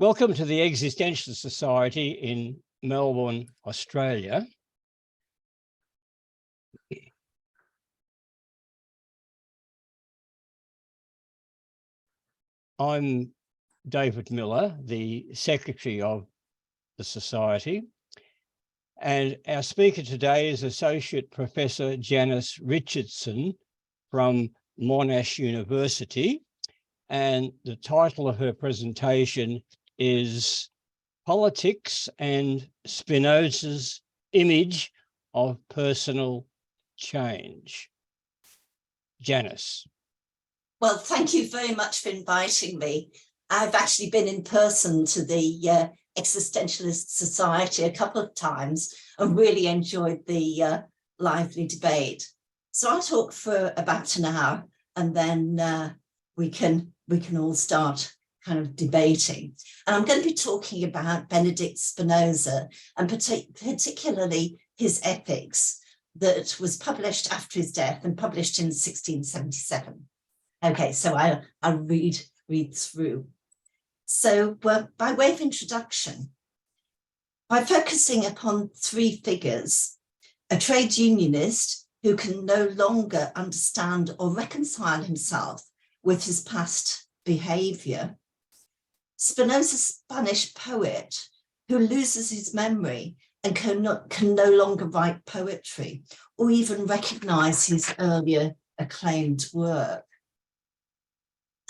Welcome to the Existentialist Society in Melbourne, Australia. I'm David Miller, the Secretary of the Society, and our speaker today is Associate Professor Janice Richardson from Monash University, and the title of her presentation is Politics and Spinoza's Image of Personal Change. Janice. Well, thank you very much for inviting me. I've actually been in person to the Existentialist Society a couple of times and really enjoyed the lively debate. So I'll talk for about an hour and then we can all start kind of debating. And I'm going to be talking about Benedict Spinoza and particularly his Ethics that was published after his death and published in 1677. Okay, so I'll read through. So by way of introduction, by focusing upon three figures, a trade unionist who can no longer understand or reconcile himself with his past behavior, Spinoza's Spanish poet who loses his memory and can no longer write poetry or even recognize his earlier acclaimed work,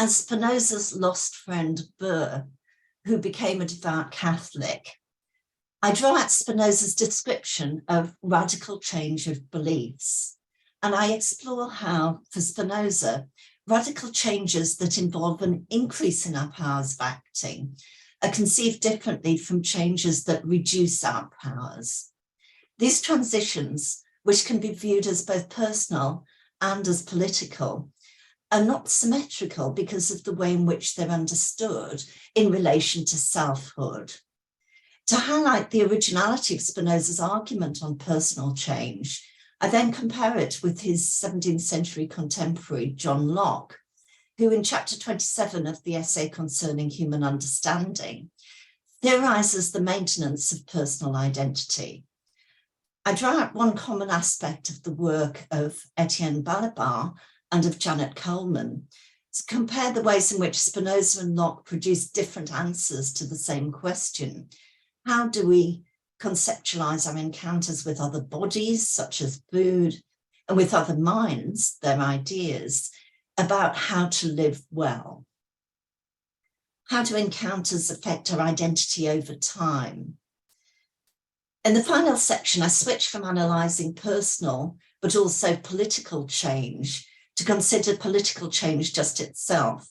and Spinoza's lost friend Burr, who became a devout Catholic. I draw out Spinoza's description of radical change of beliefs, and I explore how, for Spinoza, radical changes that involve an increase in our powers of acting are conceived differently from changes that reduce our powers. These transitions, which can be viewed as both personal and as political, are not symmetrical because of the way in which they're understood in relation to selfhood. To highlight the originality of Spinoza's argument on personal change, I then compare it with his 17th century contemporary, John Locke, who in chapter 27 of the essay concerning human understanding, theorizes the maintenance of personal identity. I draw out one common aspect of the work of Etienne Balibar and of Janet Coleman to compare the ways in which Spinoza and Locke produce different answers to the same question. How do we conceptualize our encounters with other bodies, such as food, and with other minds, their ideas, about how to live well? How do encounters affect our identity over time? In the final section, I switch from analysing personal, but also political change to consider political change just itself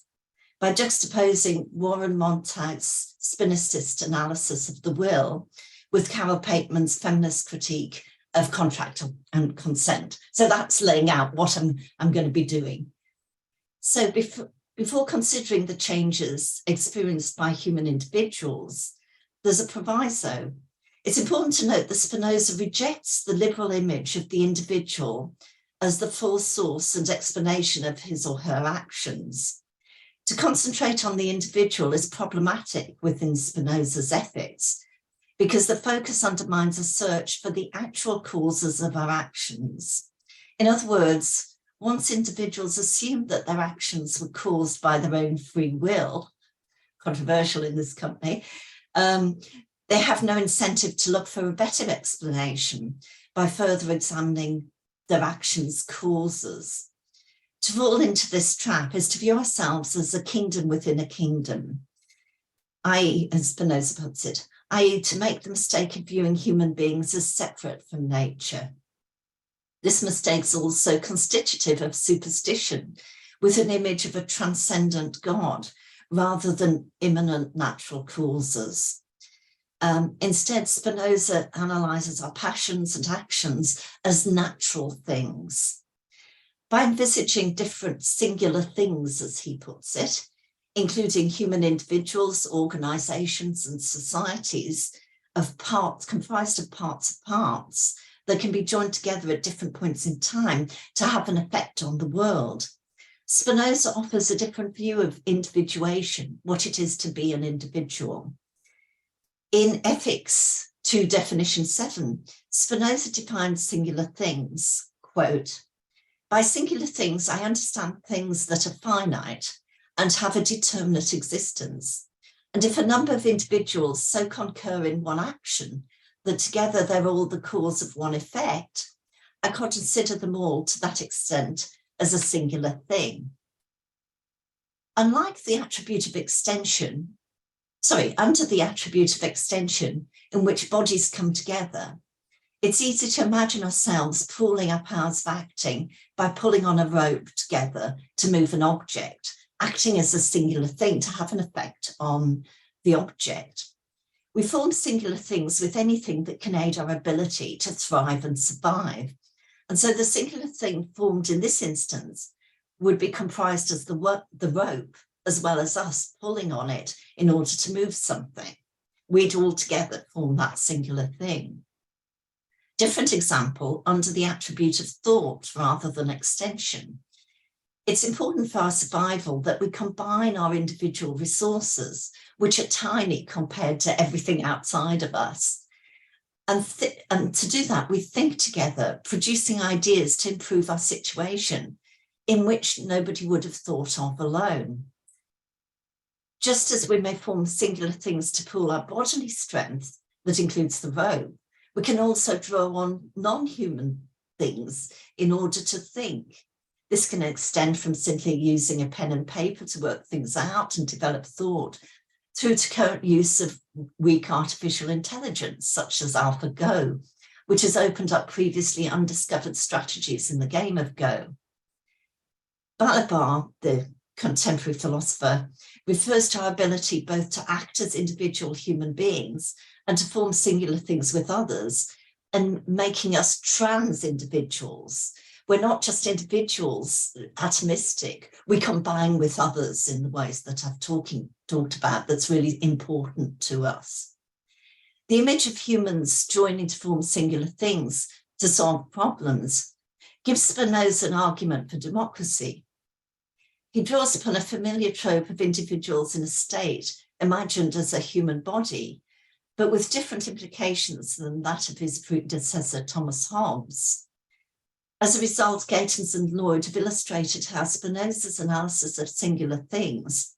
by juxtaposing Warren Montag's Spinozist analysis of the will with Carol Pateman's feminist critique of contract and consent. So that's laying out what I'm going to be doing. So before considering the changes experienced by human individuals, there's a proviso. It's important to note that Spinoza rejects the liberal image of the individual as the full source and explanation of his or her actions. To concentrate on the individual is problematic within Spinoza's ethics, because the focus undermines a search for the actual causes of our actions. In other words, once individuals assume that their actions were caused by their own free will, controversial in this company, they have no incentive to look for a better explanation by further examining their actions' causes. To fall into this trap is to view ourselves as a kingdom within a kingdom, i.e., as Spinoza puts it, i.e. to make the mistake of viewing human beings as separate from nature. This mistake is also constitutive of superstition, with an image of a transcendent God rather than immanent natural causes. Instead, Spinoza analyzes our passions and actions as natural things. By envisaging different singular things, as he puts it, including human individuals, organizations, and societies of parts, comprised of parts that can be joined together at different points in time to have an effect on the world. Spinoza offers a different view of individuation, what it is to be an individual. In Ethics 2 Definition 7, Spinoza defines singular things, quote, "By singular things, I understand things that are finite and have a determinate existence. And if a number of individuals so concur in one action that together they're all the cause of one effect, I consider them all to that extent as a singular thing." Unlike the attribute of extension, under the attribute of extension in which bodies come together, it's easy to imagine ourselves pooling our powers of acting by pulling on a rope together to move an object, acting as a singular thing to have an effect on the object. We form singular things with anything that can aid our ability to thrive and survive. And so the singular thing formed in this instance would be comprised as the rope, as well as us pulling on it in order to move something. We'd all together form that singular thing. Different example under the attribute of thought rather than extension. It's important for our survival that we combine our individual resources, which are tiny compared to everything outside of us. And to do that, we think together, producing ideas to improve our situation in which nobody would have thought of alone. Just as we may form singular things to pool our bodily strength, that includes the rope, we can also draw on non-human things in order to think. This can extend from simply using a pen and paper to work things out and develop thought, through to current use of weak artificial intelligence, such as AlphaGo, which has opened up previously undiscovered strategies in the game of Go. Balabar, the contemporary philosopher, refers to our ability both to act as individual human beings and to form singular things with others, and making us trans individuals. We're not just individuals, atomistic, we combine with others in the ways that I've talked about that's really important to us. The image of humans joining to form singular things to solve problems gives Spinoza an argument for democracy. He draws upon a familiar trope of individuals in a state imagined as a human body, but with different implications than that of his predecessor, Thomas Hobbes. As a result, Gatens and Lloyd have illustrated how Spinoza's analysis of singular things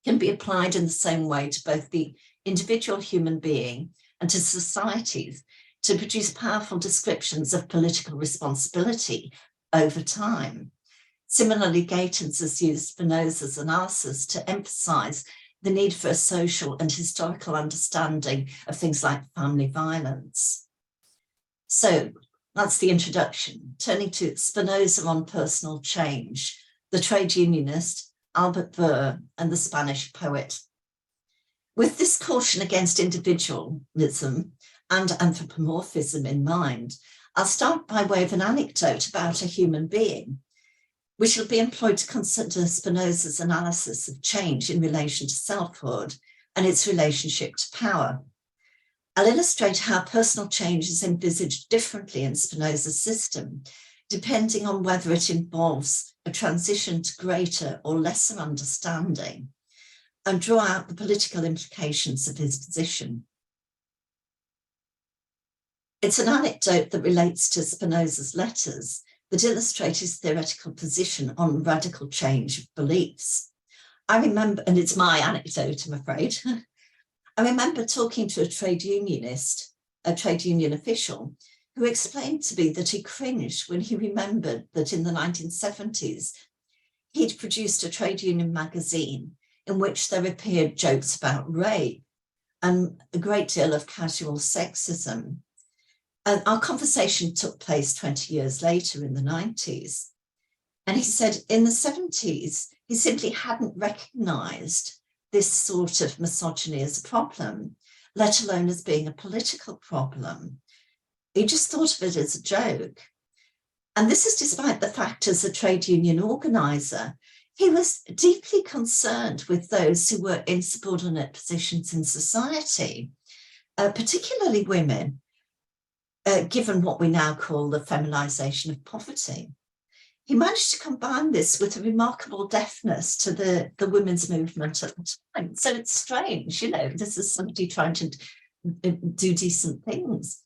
can be applied in the same way to both the individual human being and to societies to produce powerful descriptions of political responsibility over time. Similarly, Gatens has used Spinoza's analysis to emphasize the need for a social and historical understanding of things like family violence. So that's the introduction. Turning to Spinoza on personal change, the trade unionist, Albert Burr, and the Spanish poet. With this caution against individualism and anthropomorphism in mind, I'll start by way of an anecdote about a human being, which will be employed to consider Spinoza's analysis of change in relation to selfhood and its relationship to power. I'll illustrate how personal change is envisaged differently in Spinoza's system, depending on whether it involves a transition to greater or lesser understanding, and draw out the political implications of his position. It's an anecdote that relates to Spinoza's letters that illustrate his theoretical position on radical change of beliefs. I remember, and it's my anecdote, I'm afraid, I remember talking to a trade unionist, a trade union official, who explained to me that he cringed when he remembered that in the 1970s, he'd produced a trade union magazine in which there appeared jokes about rape and a great deal of casual sexism. And our conversation took place 20 years later in the 90s. And he said in the 70s, he simply hadn't recognized this sort of misogyny as a problem, let alone as being a political problem. He just thought of it as a joke. And this is despite the fact, as a trade union organizer, he was deeply concerned with those who were in subordinate positions in society, particularly women, given what we now call the feminization of poverty. he managed to combine this with a remarkable deafness to the women's movement at the time. So it's strange, you know, this is somebody trying to do decent things.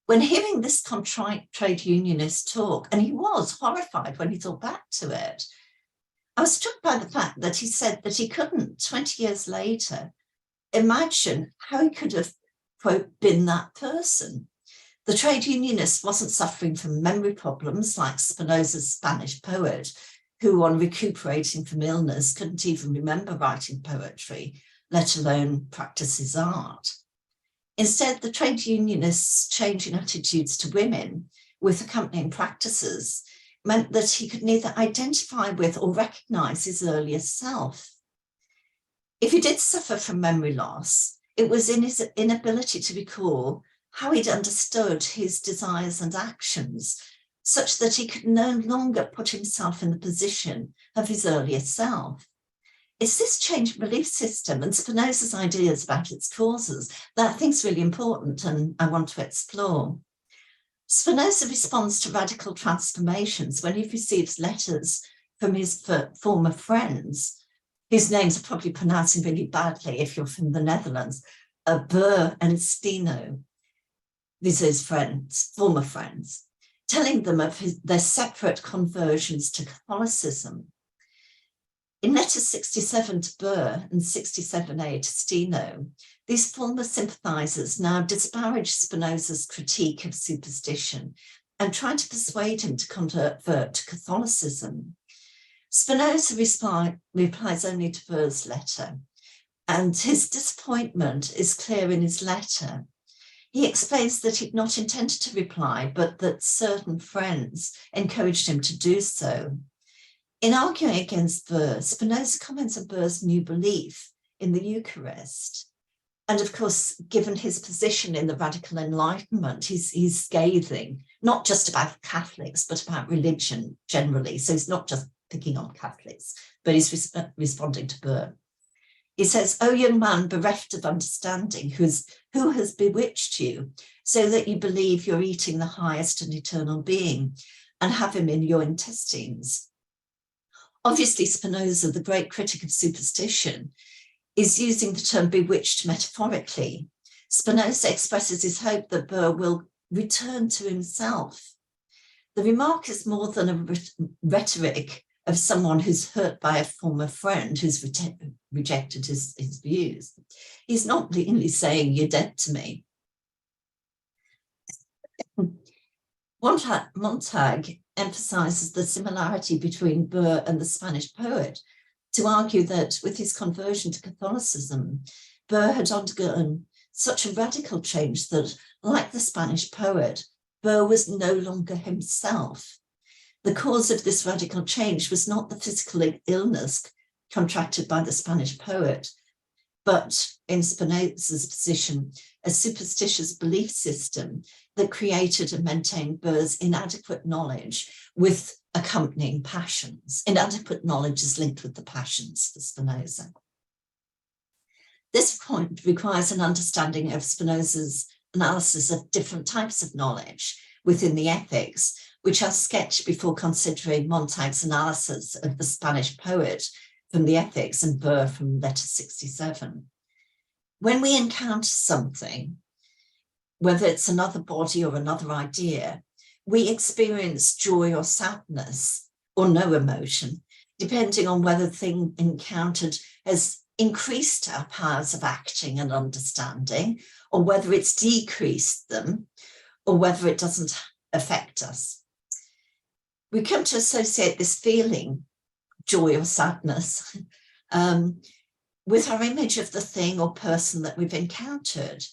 When hearing this contrite trade unionist talk, and he was horrified when he thought back to it, I was struck by the fact that he said that he couldn't, 20 years later, imagine how he could have, quote, been that person. The trade unionist wasn't suffering from memory problems like Spinoza's Spanish poet, who on recuperating from illness couldn't even remember writing poetry, let alone practice his art. Instead, the trade unionists' changing attitudes to women with accompanying practices meant that he could neither identify with or recognize his earlier self. If he did suffer from memory loss, it was in his inability to recall how he'd understood his desires and actions, such that he could no longer put himself in the position of his earlier self. It's this change in belief system and Spinoza's ideas about its causes that I think is really important and I want to explore. Spinoza responds to radical transformations when he receives letters from his former friends, whose names are probably pronouncing really badly if you're from the Netherlands, Burr and Stino. These are his friends, former friends, telling them of their separate conversions to Catholicism. In letters 67 to Burr and 67a to Stino, these former sympathizers now disparage Spinoza's critique of superstition and try to persuade him to convert to Catholicism. Spinoza replies only to Burr's letter, and his disappointment is clear in his letter. He explains that he'd not intended to reply, but that certain friends encouraged him to do so. In arguing against Burr, Spinoza comments on Burr's new belief in the Eucharist. And of course, given his position in the radical Enlightenment, he's scathing, not just about Catholics, but about religion generally. So he's not just picking on Catholics, but he's responding to Burr. He says, "O young man bereft of understanding, who has bewitched you, so that you believe you're eating the highest and eternal being and have him in your intestines?" Obviously, Spinoza, the great critic of superstition, is using the term bewitched metaphorically. Spinoza expresses his hope that Burr will return to himself. The remark is more than a rhetoric of someone who's hurt by a former friend who's rejected his views. He's not really saying, "You're dead to me." Montag emphasizes the similarity between Burr and the Spanish poet to argue that with his conversion to Catholicism, Burr had undergone such a radical change that, like the Spanish poet, Burr was no longer himself. The cause of this radical change was not the physical illness contracted by the Spanish poet, but in Spinoza's position, a superstitious belief system that created and maintained Burr's inadequate knowledge with accompanying passions. Inadequate knowledge is linked with the passions for Spinoza. This point requires an understanding of Spinoza's analysis of different types of knowledge within the ethics, which are sketched before considering Montag's analysis of the Spanish poet from the ethics and Burr from letter 67. When we encounter something, whether it's another body or another idea, we experience joy or sadness or no emotion, depending on whether the thing encountered has increased our powers of acting and understanding, or whether it's decreased them, or whether it doesn't affect us. We come to associate this feeling, joy or sadness, with our image of the thing or person that we've encountered.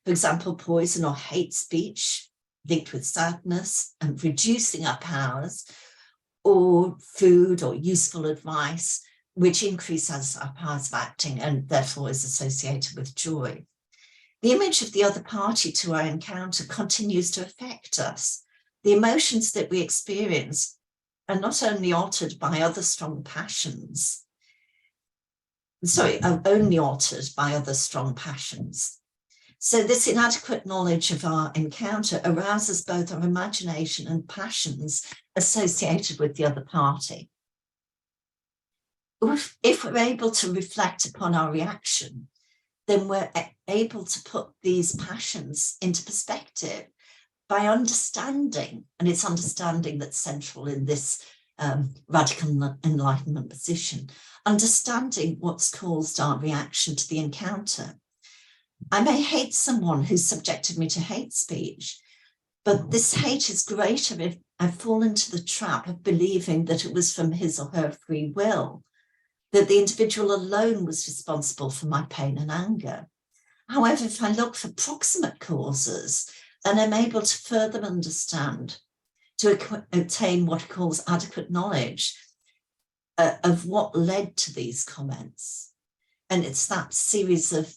For example, poison or hate speech linked with sadness and reducing our powers, or food or useful advice, which increases our powers of acting and therefore is associated with joy. The image of the other party to our encounter continues to affect us. The emotions that we experience are not only altered by other strong passions, are only altered by other strong passions. So this inadequate knowledge of our encounter arouses both our imagination and passions associated with the other party. If we're able to reflect upon our reaction, then we're able to put these passions into perspective by understanding, and it's understanding that's central in this radical enlightenment position, understanding what's caused our reaction to the encounter. I may hate someone who subjected me to hate speech, but this hate is greater if I fall into the trap of believing that it was from his or her free will, that the individual alone was responsible for my pain and anger. However, if I look for proximate causes, then I'm able to further understand, to obtain what he calls adequate knowledge of what led to these comments. And it's that series of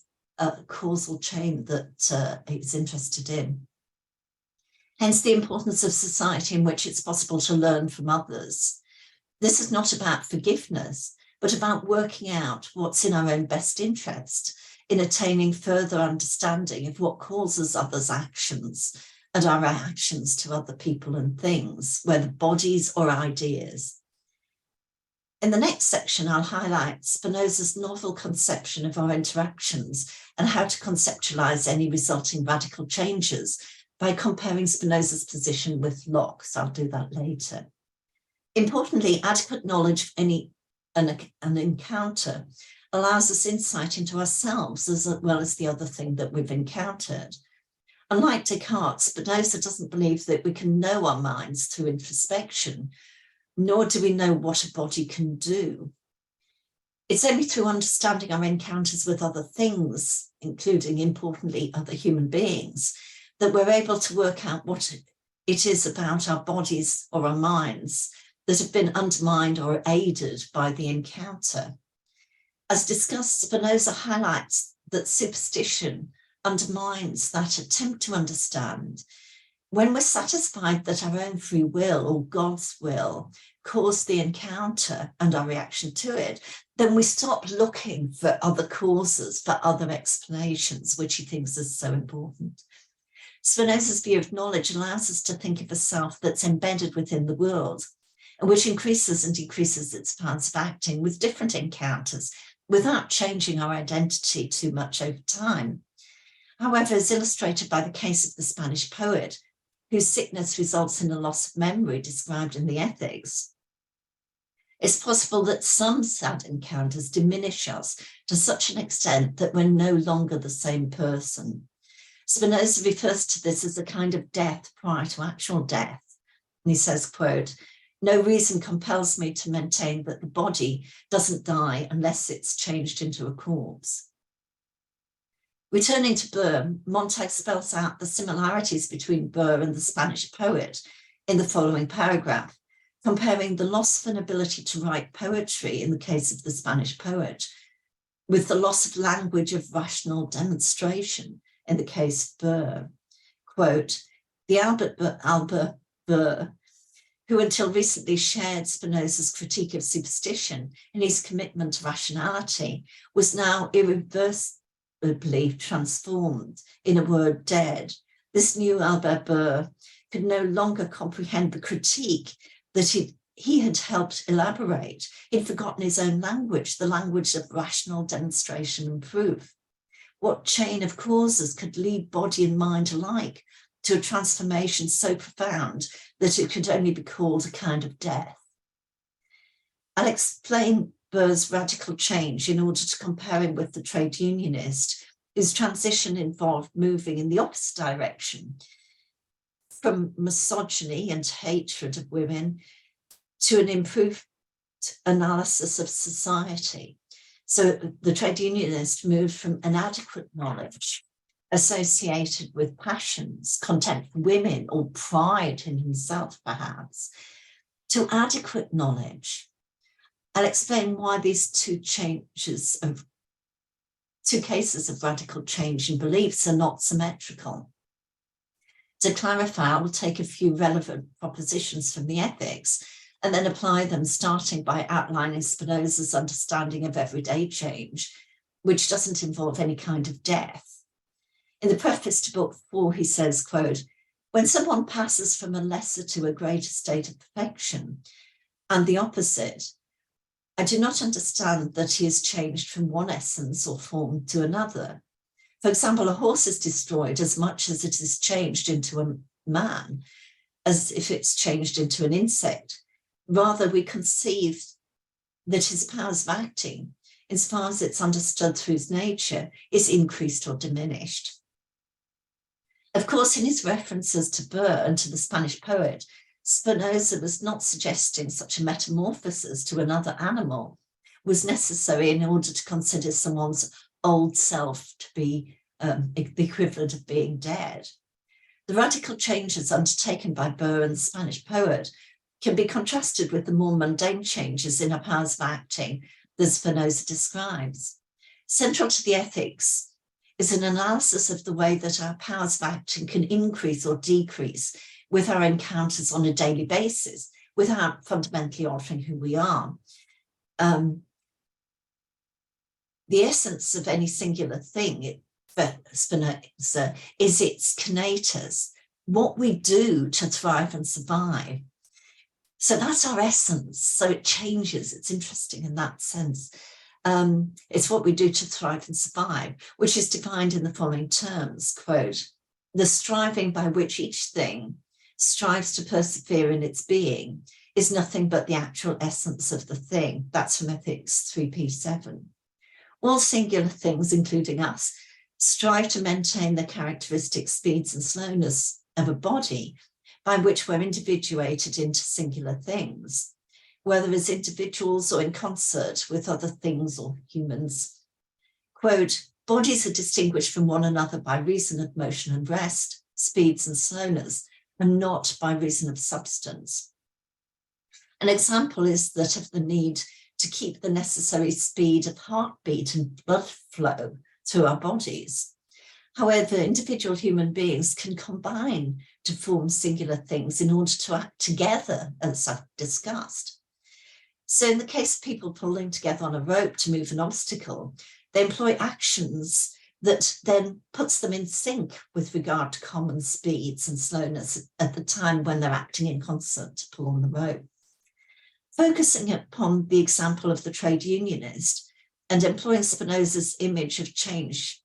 causal chain that he's interested in. Hence the importance of society in which it's possible to learn from others. This is not about forgiveness, but about working out what's in our own best interest in attaining further understanding of what causes others' actions and our actions to other people and things, whether bodies or ideas. In the next section, I'll highlight Spinoza's novel conception of our interactions and how to conceptualize any resulting radical changes by comparing Spinoza's position with Locke's. I'll do that later. Importantly, adequate knowledge of an encounter allows us insight into ourselves as well as the other thing that we've encountered. Unlike Descartes, Spinoza doesn't believe that we can know our minds through introspection, nor do we know what a body can do. It's only through understanding our encounters with other things, including, importantly, other human beings, that we're able to work out what it is about our bodies or our minds that have been undermined or aided by the encounter. As discussed, Spinoza highlights that superstition undermines that attempt to understand. When we're satisfied that our own free will or God's will caused the encounter and our reaction to it, then we stop looking for other causes, for other explanations, which he thinks is so important. Spinoza's view of knowledge allows us to think of a self that's embedded within the world, and which increases and decreases its powers of acting with different encounters without changing our identity too much over time. However, as illustrated by the case of the Spanish poet, whose sickness results in a loss of memory described in the Ethics, it's possible that some sad encounters diminish us to such an extent that we're no longer the same person. Spinoza refers to this as a kind of death prior to actual death. And he says, quote, "No reason compels me to maintain that the body doesn't die unless it's changed into a corpse." Returning to Burr, Montag spells out the similarities between Burr and the Spanish poet in the following paragraph, comparing the loss of an ability to write poetry in the case of the Spanish poet with the loss of language of rational demonstration in the case of Burr. Quote, "The Albert Burr, who until recently shared Spinoza's critique of superstition and his commitment to rationality, was now irreversibly transformed, in a word, dead. This new Albert Burr could no longer comprehend the critique that he had helped elaborate. He'd forgotten his own language, the language of rational demonstration and proof. What chain of causes could lead body and mind alike to a transformation so profound that it could only be called a kind of death?" I'll explain Burr's radical change in order to compare him with the trade unionist, whose transition involved moving in the opposite direction, from misogyny and hatred of women to an improved analysis of society. So the trade unionist moved from inadequate knowledge associated with passions, contempt for women, or pride in himself, perhaps, to adequate knowledge. I'll explain why these two cases of radical change in beliefs are not symmetrical. To clarify, I will take a few relevant propositions from the Ethics and then apply them, starting by outlining Spinoza's understanding of everyday change, which doesn't involve any kind of death. In the preface to Book 4, he says, quote, When someone passes from a lesser to a greater state of perfection, and the opposite, I do not understand that he is changed from one essence or form to another. For example, a horse is destroyed as much as it is changed into a man, as if it's changed into an insect. Rather, we conceive that his powers of acting, as far as it's understood through his nature, is increased or diminished. Of course, in his references to Burr and to the Spanish poet, Spinoza was not suggesting such a metamorphosis to another animal was necessary in order to consider someone's old self to be the equivalent of being dead. The radical changes undertaken by Burr and the Spanish poet can be contrasted with the more mundane changes in our powers of acting that Spinoza describes. Central to the ethics is an analysis of the way that our powers of acting can increase or decrease with our encounters on a daily basis without fundamentally altering who we are. The essence of any singular thing, for Spinoza, is its conatus, what we do to thrive and survive. So that's our essence. So it changes. It's interesting in that sense. It's what we do to thrive and survive, which is defined in the following terms, quote, the striving by which each thing strives to persevere in its being is nothing but the actual essence of the thing. That's from Ethics 3p7. All singular things, including us, strive to maintain the characteristic speeds and slowness of a body by which we're individuated into singular things, whether as individuals or in concert with other things or humans. Quote, bodies are distinguished from one another by reason of motion and rest, speeds and slowness, and not by reason of substance. An example is that of the need to keep the necessary speed of heartbeat and blood flow through our bodies. However, individual human beings can combine to form singular things in order to act together, as I've discussed. So in the case of people pulling together on a rope to move an obstacle, they employ actions that then puts them in sync with regard to common speeds and slowness at the time when they're acting in concert to pull on the rope. Focusing upon the example of the trade unionist and employing Spinoza's image of change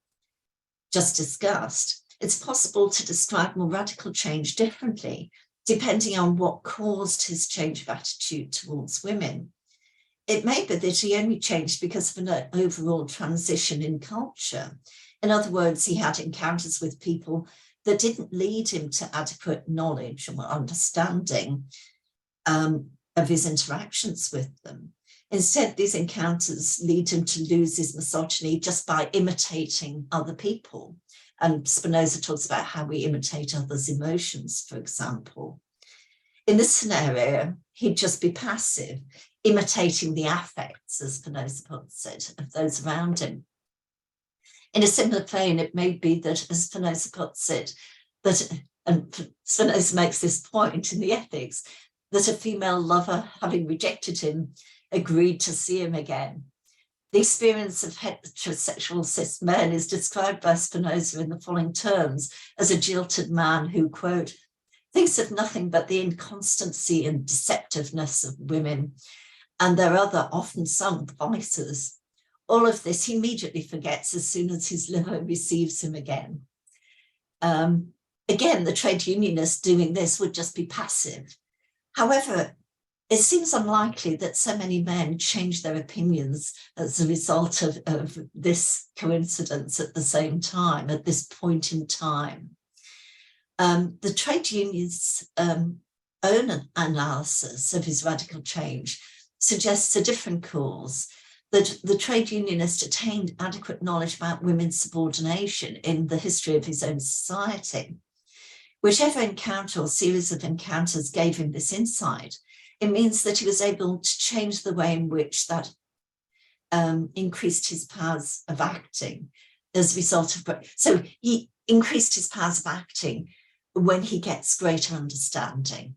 just discussed, it's possible to describe more radical change differently, depending on what caused his change of attitude towards women. It may be that he only changed because of an overall transition in culture. In other words, he had encounters with people that didn't lead him to adequate knowledge or understanding of his interactions with them. Instead, these encounters lead him to lose his misogyny just by imitating other people. And Spinoza talks about how we imitate others' emotions, for example. In this scenario, he'd just be passive, imitating the affects, as Spinoza puts it, of those around him. In a similar vein, it may be that, as Spinoza puts it, that, and Spinoza makes this point in the Ethics, that a female lover, having rejected him, agreed to see him again. The experience of heterosexual cis men is described by Spinoza in the following terms as a jilted man who, quote, thinks of nothing but the inconstancy and deceptiveness of women and their other often sung vices. All of this he immediately forgets as soon as his liver receives him again. Again, the trade unionist doing this would just be passive. However, it seems unlikely that so many men change their opinions as a result of this coincidence at the same time, at this point in time. The trade union's own analysis of his radical change suggests a different cause, that the trade unionist attained adequate knowledge about women's subordination in the history of his own society. Whichever encounter or series of encounters gave him this insight, it means that he was able to change the way in which that increased his powers of acting as a result of, so he increased his powers of acting when he gets greater understanding.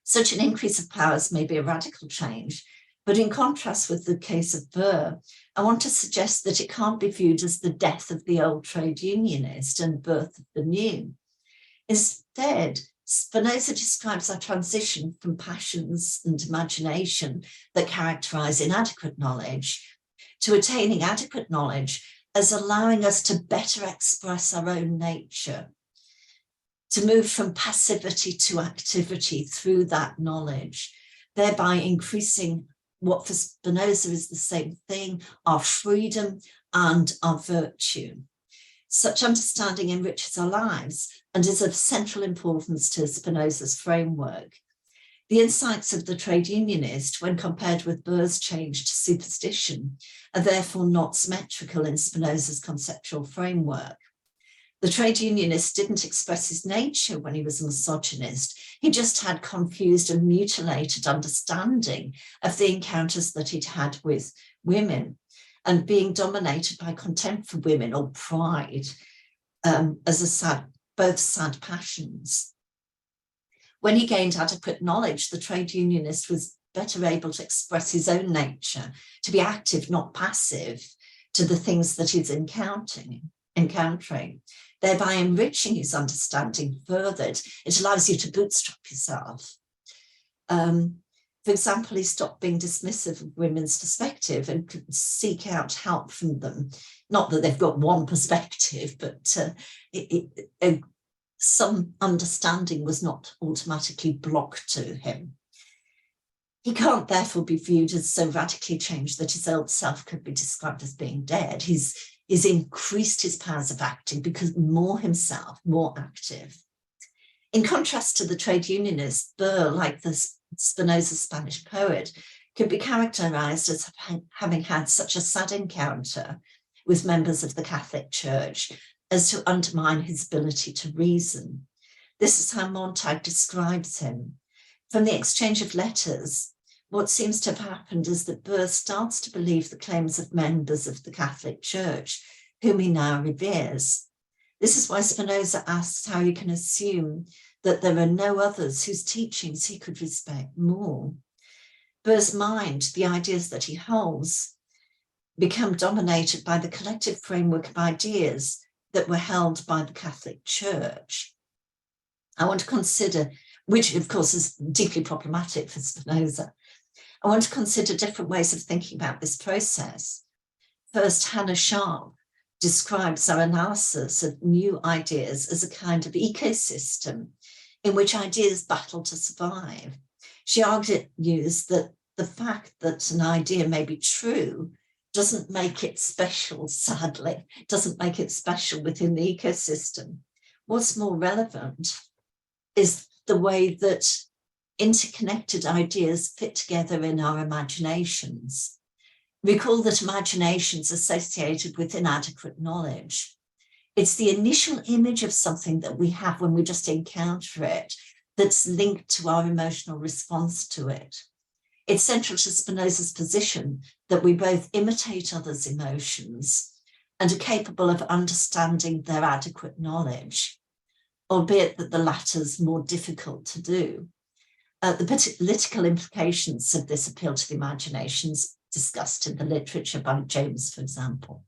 Such an increase of powers may be a radical change, but in contrast with the case of Burr, I want to suggest that it can't be viewed as the death of the old trade unionist and birth of the new. Instead, Spinoza describes our transition from passions and imagination that characterize inadequate knowledge to attaining adequate knowledge as allowing us to better express our own nature, to move from passivity to activity through that knowledge, thereby increasing what for Spinoza is the same thing, our freedom and our virtue. Such understanding enriches our lives and is of central importance to Spinoza's framework. The insights of the trade unionist, when compared with Burr's change to superstition, are therefore not symmetrical in Spinoza's conceptual framework. The trade unionist didn't express his nature when he was a misogynist. He just had confused and mutilated understanding of the encounters that he'd had with women, and being dominated by contempt for women or pride as both sad passions. When he gained adequate knowledge, the trade unionist was better able to express his own nature, to be active, not passive, to the things that he's encountering, thereby enriching his understanding further. It allows you to bootstrap yourself. For example, he stopped being dismissive of women's perspective and could seek out help from them. Not that they've got one perspective, but some understanding was not automatically blocked to him. He can't therefore be viewed as so radically changed that his old self could be described as being dead. He's increased his powers of acting, because more himself, more active. In contrast to the trade unionist, Burr, like the Spinoza's Spanish poet, could be characterized as having had such a sad encounter with members of the Catholic Church as to undermine his ability to reason. This is how Montag describes him. From the exchange of letters, what seems to have happened is that Burr starts to believe the claims of members of the Catholic Church, whom he now reveres. This is why Spinoza asks how you can assume that there are no others whose teachings he could respect more. Burr's mind, the ideas that he holds, become dominated by the collective framework of ideas that were held by the Catholic Church. I want to consider, which of course is deeply problematic for Spinoza, I want to consider different ways of thinking about this process. First, Hannah Sharp describes our analysis of new ideas as a kind of ecosystem in which ideas battle to survive. She argues that the fact that an idea may be true doesn't make it special, sadly, doesn't make it special within the ecosystem. What's more relevant is the way that interconnected ideas fit together in our imaginations. Recall that imagination's associated with inadequate knowledge. It's the initial image of something that we have when we just encounter it that's linked to our emotional response to it. It's central to Spinoza's position that we both imitate others' emotions and are capable of understanding their adequate knowledge, albeit that the latter's more difficult to do. The political implications of this appeal to the imaginations discussed in the literature by James, for example.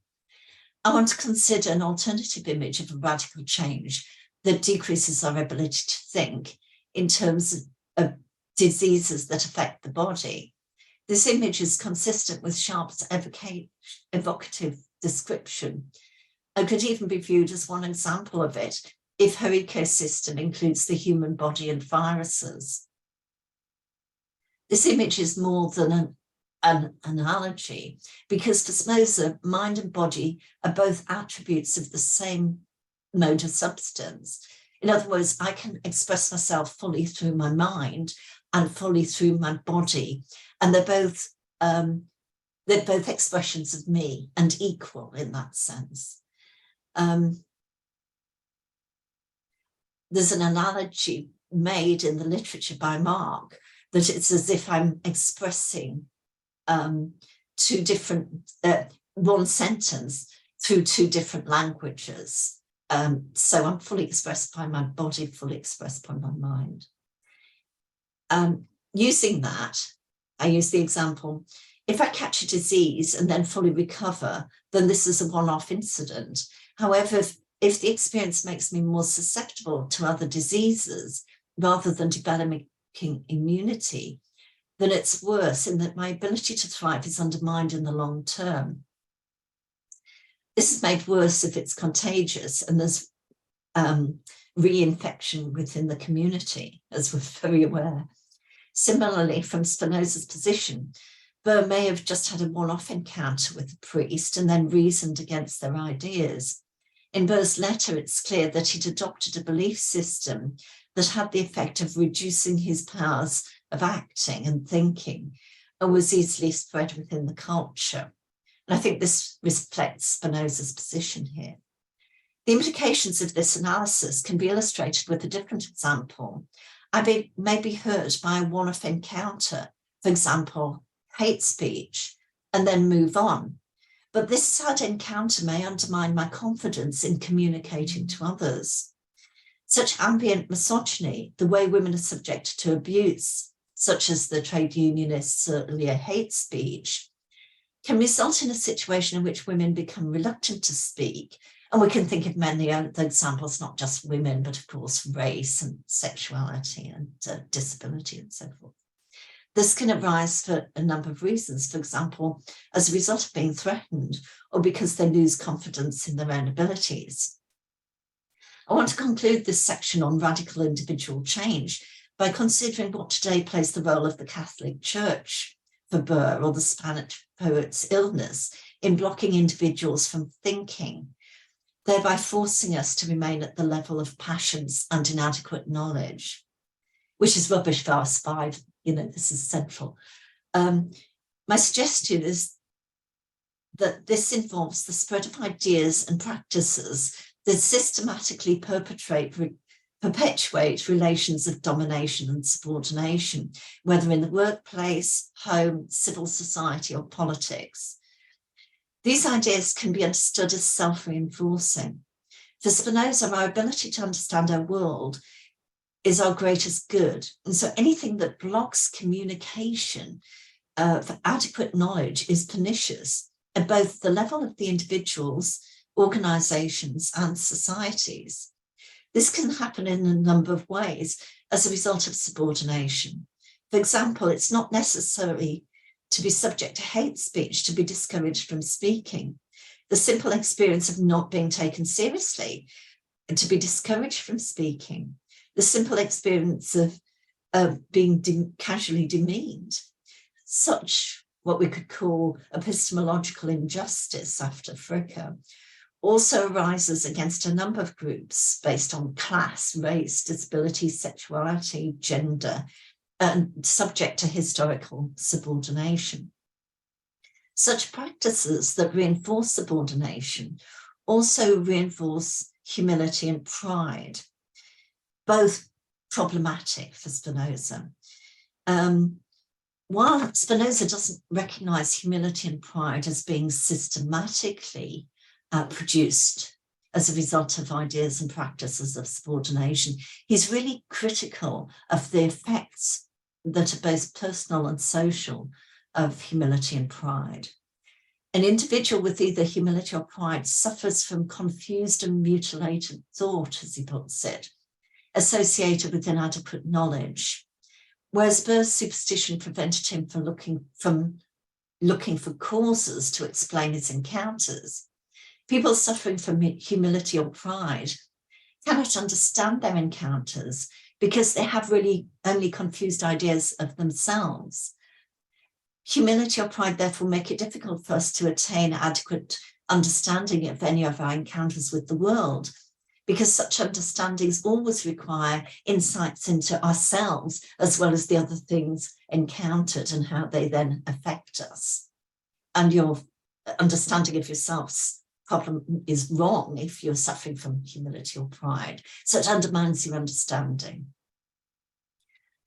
I want to consider an alternative image of a radical change that decreases our ability to think in terms of diseases that affect the body. This image is consistent with Sharp's evocative description and could even be viewed as one example of it if her ecosystem includes the human body and viruses. This image is more than an analogy, because for Spinoza, mind and body are both attributes of the same mode of substance. In other words, I can express myself fully through my mind and fully through my body, and they're both expressions of me and equal in that sense. There's an analogy made in the literature by Mark that it's as if I'm expressing two different, one sentence through two different languages. So I'm fully expressed by my body, fully expressed by my mind. Using that, I use the example, if I catch a disease and then fully recover, then this is a one-off incident. However, if the experience makes me more susceptible to other diseases rather than developing immunity, then it's worse in that my ability to thrive is undermined in the long term. This is made worse if it's contagious and there's reinfection within the community, as we're very aware. Similarly, from Spinoza's position, Burr may have just had a one-off encounter with a priest and then reasoned against their ideas. In Burr's letter, it's clear that he'd adopted a belief system that had the effect of reducing his powers of acting and thinking and was easily spread within the culture. And I think this reflects Spinoza's position here. The implications of this analysis can be illustrated with a different example. I may be hurt by a one-off encounter, for example, hate speech, and then move on. But this sad encounter may undermine my confidence in communicating to others. Such ambient misogyny, the way women are subjected to abuse, such as the trade unionists' earlier hate speech, can result in a situation in which women become reluctant to speak. And we can think of many other examples, not just women, but of course, race and sexuality and disability and so forth. This can arise for a number of reasons, for example, as a result of being threatened or because they lose confidence in their own abilities. I want to conclude this section on radical individual change by considering what today plays the role of the Catholic Church for Burr or the Spanish poet's illness in blocking individuals from thinking, thereby forcing us to remain at the level of passions and inadequate knowledge, which is rubbish for us five. This is central. My suggestion is that this involves the spread of ideas and practices that systematically perpetuate relations of domination and subordination, whether in the workplace, home, civil society, or politics. These ideas can be understood as self-reinforcing. For Spinoza, our ability to understand our world is our greatest good. And so anything that blocks communication for adequate knowledge is pernicious at both the level of the individuals, organizations, and societies. This can happen in a number of ways as a result of subordination. For example, it's not necessary to be subject to hate speech to be discouraged from speaking. The simple experience of not being taken seriously and to be discouraged from speaking. The simple experience of being casually demeaned. Such what we could call epistemological injustice after Fricker also arises against a number of groups based on class, race, disability, sexuality, gender, and subject to historical subordination. Such practices that reinforce subordination also reinforce humility and pride, both problematic for Spinoza. While Spinoza doesn't recognize humility and pride as being systematically produced as a result of ideas and practices of subordination, he's really critical of the effects that are both personal and social of humility and pride. An individual with either humility or pride suffers from confused and mutilated thought, as he puts it, associated with inadequate knowledge, whereas Burr's superstition prevented him from looking for causes to explain his encounters. People suffering from humility or pride cannot understand their encounters because they have really only confused ideas of themselves. Humility or pride therefore make it difficult for us to attain adequate understanding of any of our encounters with the world, because such understandings always require insights into ourselves as well as the other things encountered and how they then affect us. And your understanding of yourself's problem is wrong if you're suffering from humility or pride. So it undermines your understanding.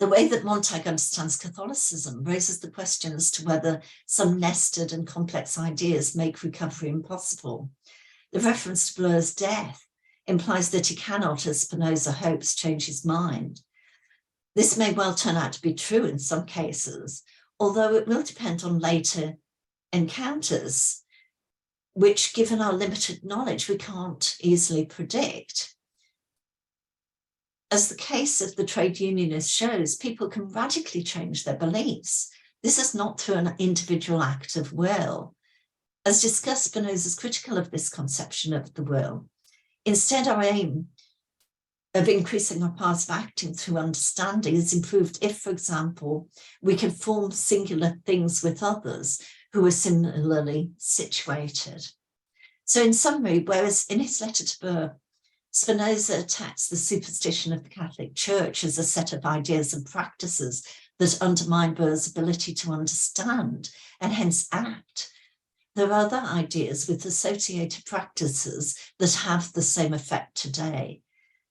The way that Montag understands Catholicism raises the question as to whether some nested and complex ideas make recovery impossible. The reference to Burr's death implies that he cannot, as Spinoza hopes, change his mind. This may well turn out to be true in some cases, although it will depend on later encounters. which, given our limited knowledge, we can't easily predict. As the case of the trade unionist shows, people can radically change their beliefs. This is not through an individual act of will. As discussed, Spinoza is critical of this conception of the will. Instead, our aim of increasing our powers of acting through understanding is improved if, for example, we can form singular things with others who are similarly situated. So in summary, whereas in his letter to Burr, Spinoza attacks the superstition of the Catholic Church as a set of ideas and practices that undermine Burr's ability to understand and hence act, there are other ideas with associated practices that have the same effect today.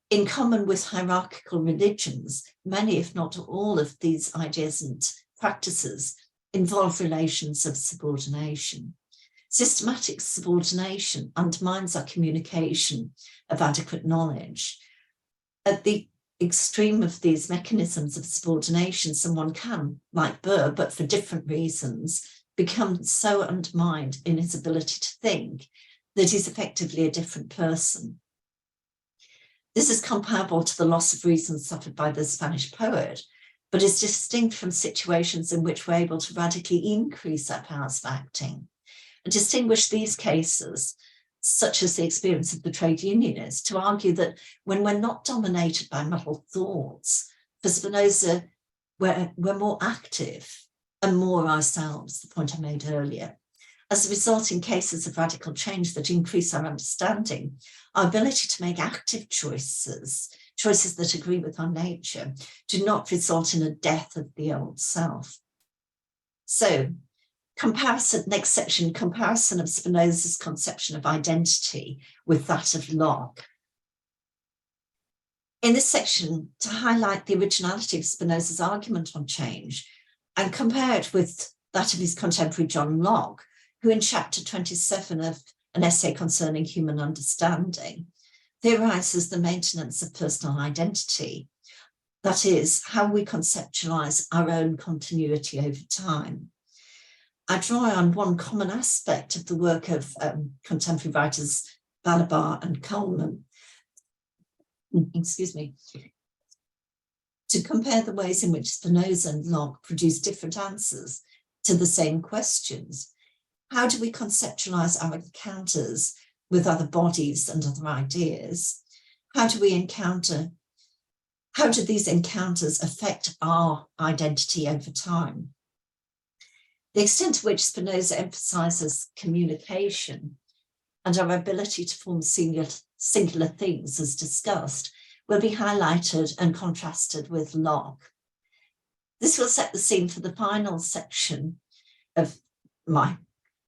In common with hierarchical religions, many, if not all, of these ideas and practices involve relations of subordination. Systematic subordination undermines our communication of adequate knowledge. At the extreme of these mechanisms of subordination, someone can, like Burr, but for different reasons, become so undermined in his ability to think that he's effectively a different person. This is comparable to the loss of reason suffered by the Spanish poet, but is distinct from situations in which we're able to radically increase our powers of acting. And distinguish these cases, such as the experience of the trade unionist, to argue that when we're not dominated by muddled thoughts, for Spinoza, we're more active and more ourselves, the point I made earlier. As a result, in cases of radical change that increase our understanding, our ability to make active choices that agree with our nature, do not result in a death of the old self. So, comparison, next section, comparison of Spinoza's conception of identity with that of Locke. In this section, to highlight the originality of Spinoza's argument on change and compare it with that of his contemporary John Locke, who in chapter 27 of an essay concerning human understanding theorizes the maintenance of personal identity, that is, how we conceptualize our own continuity over time. I draw on one common aspect of the work of contemporary writers Balabar and Coleman, to compare the ways in which Spinoza and Locke produce different answers to the same questions. How do we conceptualize our encounters with other bodies and other ideas? How do these encounters affect our identity over time? The extent to which Spinoza emphasizes communication and our ability to form singular things, as discussed, will be highlighted and contrasted with Locke. This will set the scene for the final section of my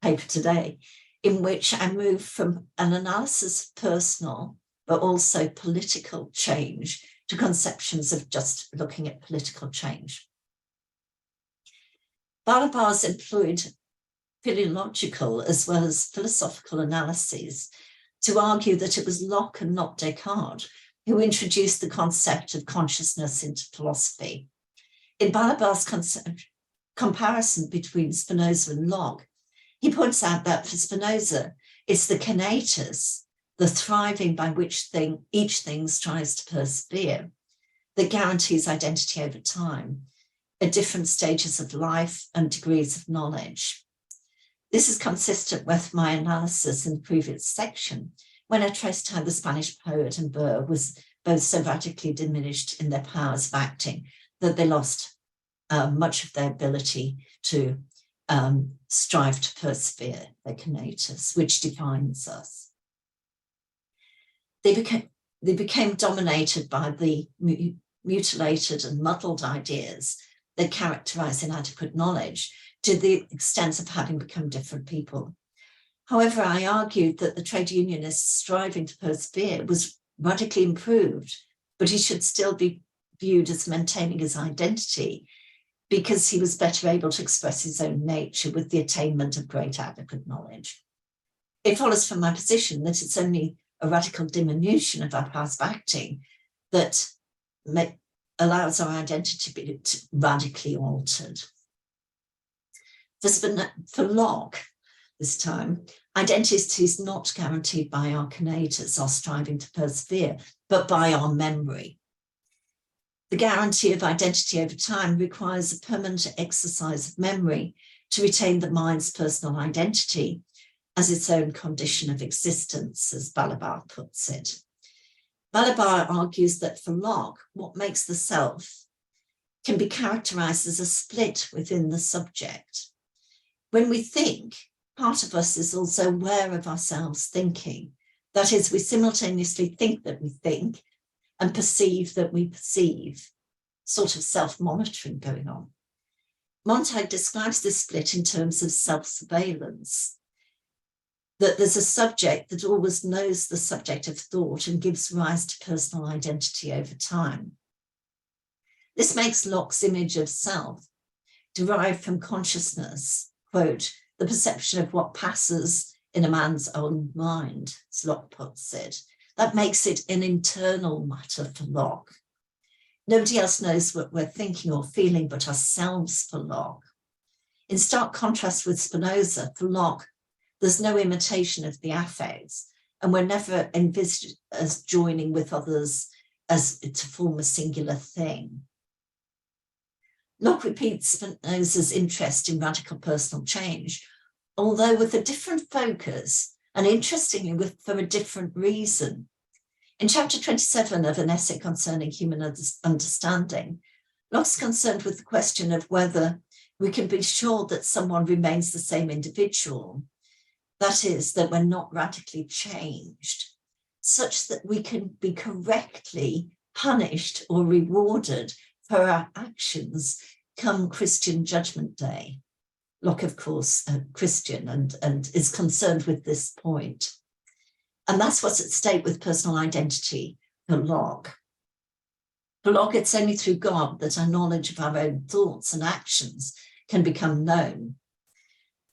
paper today, in which I move from an analysis of personal but also political change to conceptions of just looking at political change. Balabar's employed philological as well as philosophical analyses to argue that it was Locke and not Descartes who introduced the concept of consciousness into philosophy. In Balabar's comparison between Spinoza and Locke, he points out that for Spinoza, it's the conatus, the thriving by which each thing strives to persevere, that guarantees identity over time, at different stages of life and degrees of knowledge. This is consistent with my analysis in the previous section, when I traced how the Spanish poet and Burr was both so radically diminished in their powers of acting that they lost much of their ability to strive to persevere, their conatus, which defines us. They became dominated by the mutilated and muddled ideas that characterize inadequate knowledge to the extent of having become different people. However, I argued that the trade unionist's striving to persevere was radically improved, but he should still be viewed as maintaining his identity because he was better able to express his own nature with the attainment of great adequate knowledge. It follows from my position that it's only a radical diminution of our powers of acting that allows our identity to be radically altered. For Locke, this time, Identity is not guaranteed by our conatus, our striving to persevere, but by our memory. The guarantee of identity over time requires a permanent exercise of memory to retain the mind's personal identity as its own condition of existence, as Balabar puts it. Balabar argues that for Locke, what makes the self can be characterized as a split within the subject. When we think, part of us is also aware of ourselves thinking. That is, we simultaneously think that we think and perceive that we perceive, sort of self-monitoring going on. Montag describes this split in terms of self-surveillance, that there's a subject that always knows the subject of thought and gives rise to personal identity over time. This makes Locke's image of self, derived from consciousness, quote, the perception of what passes in a man's own mind, as Locke puts it. That makes it an internal matter for Locke. Nobody else knows what we're thinking or feeling but ourselves for Locke. In stark contrast with Spinoza, for Locke, there's no imitation of the affects, and we're never envisaged as joining with others as to form a singular thing. Locke repeats Spinoza's interest in radical personal change, although with a different focus, and interestingly, for a different reason. In chapter 27 of an essay concerning human understanding, Locke's concerned with the question of whether we can be sure that someone remains the same individual, that is, that we're not radically changed, such that we can be correctly punished or rewarded for our actions come Christian Judgment Day. Locke, of course, a Christian and is concerned with this point. And that's what's at stake with personal identity for Locke. For Locke, it's only through God that our knowledge of our own thoughts and actions can become known.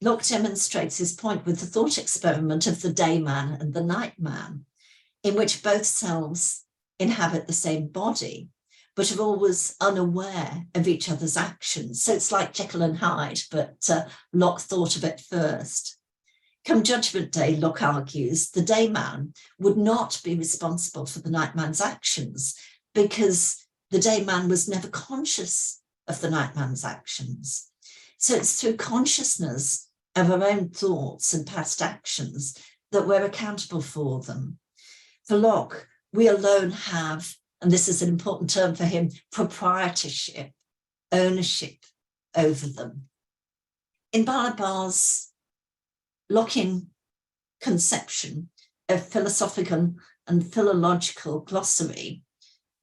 Locke demonstrates his point with the thought experiment of the day man and the night man, in which both selves inhabit the same body, but are always unaware of each other's actions. So it's like Jekyll and Hyde, but Locke thought of it first. Come Judgment Day, Locke argues, the day man would not be responsible for the night man's actions because the day man was never conscious of the night man's actions. So it's through consciousness of our own thoughts and past actions that we're accountable for them. For Locke, we alone have, and this is an important term for him, proprietorship, ownership over them. In Balabar's Lockean conception of philosophical and philological glossary,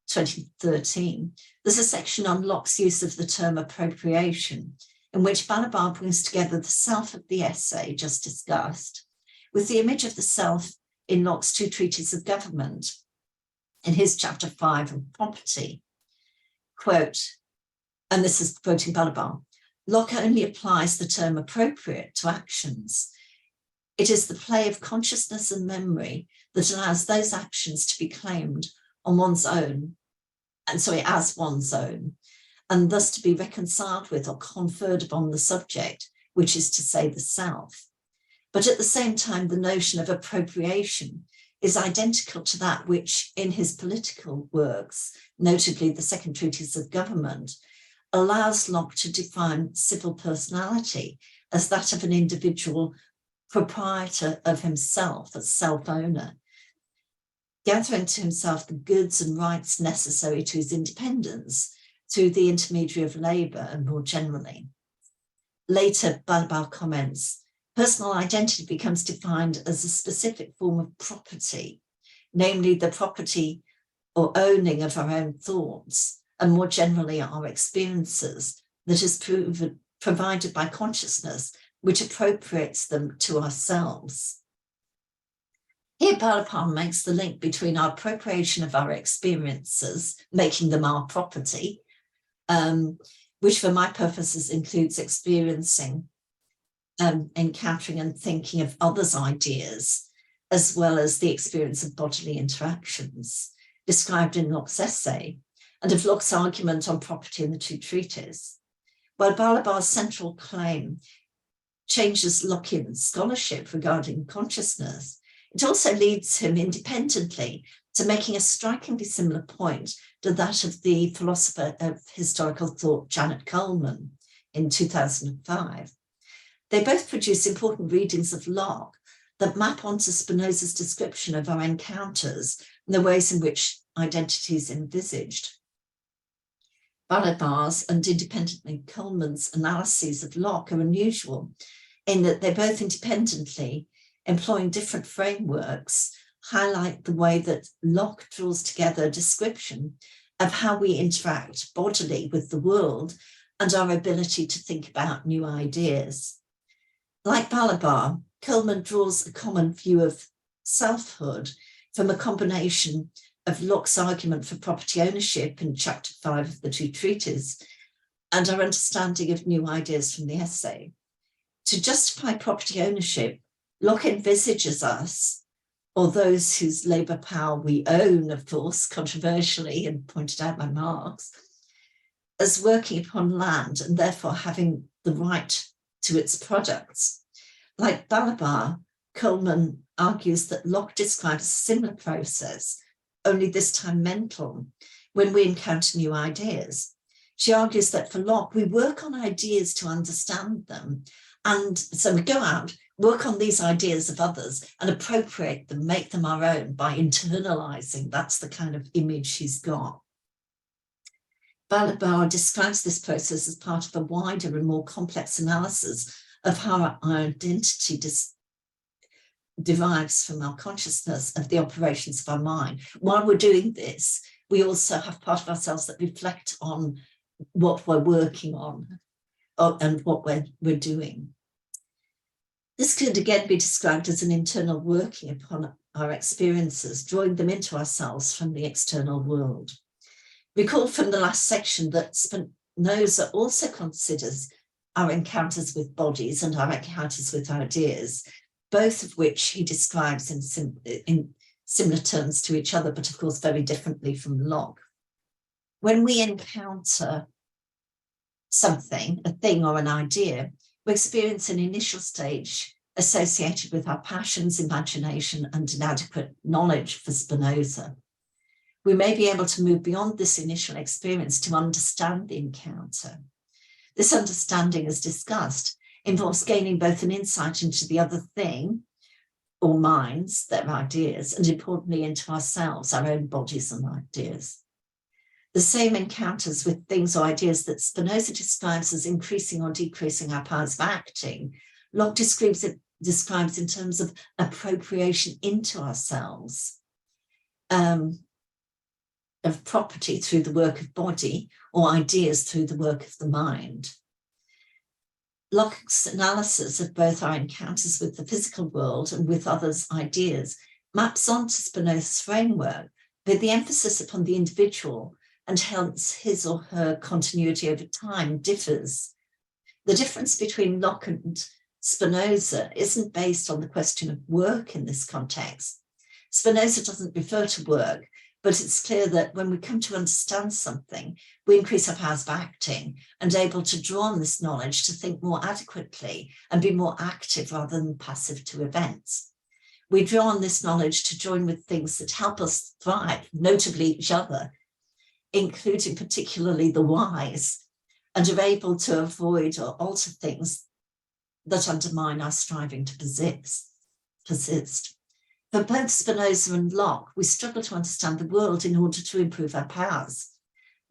2013, there's a section on Locke's use of the term appropriation, in which Balabar brings together the self of the essay just discussed with the image of the self in Locke's two treatises of government, in his chapter 5 of property. Quote, and this is quoting Balabar, Locke only applies the term appropriate to actions. It is the play of consciousness and memory that allows those actions to be claimed on one's own, as one's own, and thus to be reconciled with or conferred upon the subject, which is to say the self. But at the same time, the notion of appropriation is identical to that which in his political works, notably the second treatise of government, allows Locke to define civil personality as that of an individual proprietor of himself, a self-owner, gathering to himself the goods and rights necessary to his independence through the intermediary of labour and more generally. Later, Balabar comments, personal identity becomes defined as a specific form of property, namely the property or owning of our own thoughts, and more generally our experiences, that is provided by consciousness, which appropriates them to ourselves. Here, Balabar makes the link between our appropriation of our experiences, making them our property, which for my purposes includes experiencing, encountering and thinking of others' ideas, as well as the experience of bodily interactions described in Locke's essay, and of Locke's argument on property in the two treatises. While Balabar's central claim changes Lockean scholarship regarding consciousness, it also leads him independently to making a strikingly similar point to that of the philosopher of historical thought, Janet Coleman, in 2005. They both produce important readings of Locke that map onto Spinoza's description of our encounters and the ways in which identity is envisaged. Balabar's and independently Coleman's analyses of Locke are unusual in that they both independently, employing different frameworks, highlight the way that Locke draws together a description of how we interact bodily with the world and our ability to think about new ideas. Like Balabar, Coleman draws a common view of selfhood from a combination of Locke's argument for property ownership in chapter 5 of the two treatises and our understanding of new ideas from the essay. To justify property ownership, Locke envisages us, or those whose labour power we own, of course, controversially and pointed out by Marx, as working upon land and therefore having the right to its products. Like Balabar, Coleman argues that Locke describes a similar process, only this time mental, when we encounter new ideas. She argues that for Locke, we work on ideas to understand them. And so we go out, work on these ideas of others and appropriate them, make them our own by internalizing. That's the kind of image she's got. Balabar describes this process as part of a wider and more complex analysis of how our identity derives from our consciousness of the operations of our mind. While we're doing this, we also have part of ourselves that reflect on what we're working on and what we're doing. This could again be described as an internal working upon our experiences, drawing them into ourselves from the external world. Recall from the last section that Spinoza also considers our encounters with bodies and our encounters with ideas, both of which he describes in similar terms to each other, but of course very differently from Locke. When we encounter something, a thing or an idea, we experience an initial stage associated with our passions, imagination, and inadequate knowledge for Spinoza. We may be able to move beyond this initial experience to understand the encounter. This understanding, as discussed, involves gaining both an insight into the other thing, or minds, their ideas, and importantly into ourselves, our own bodies and ideas. The same encounters with things or ideas that Spinoza describes as increasing or decreasing our powers of acting, Locke describes in terms of appropriation into ourselves of property through the work of body or ideas through the work of the mind. Locke's analysis of both our encounters with the physical world and with others' ideas maps onto Spinoza's framework, with the emphasis upon the individual, and hence his or her continuity over time differs. The difference between Locke and Spinoza isn't based on the question of work in this context. Spinoza doesn't refer to work, but it's clear that when we come to understand something, we increase our powers of acting and able to draw on this knowledge to think more adequately and be more active rather than passive to events. We draw on this knowledge to join with things that help us thrive, notably each other, including particularly the wise, and are able to avoid or alter things that undermine our striving to persist. For both Spinoza and Locke, we struggle to understand the world in order to improve our powers.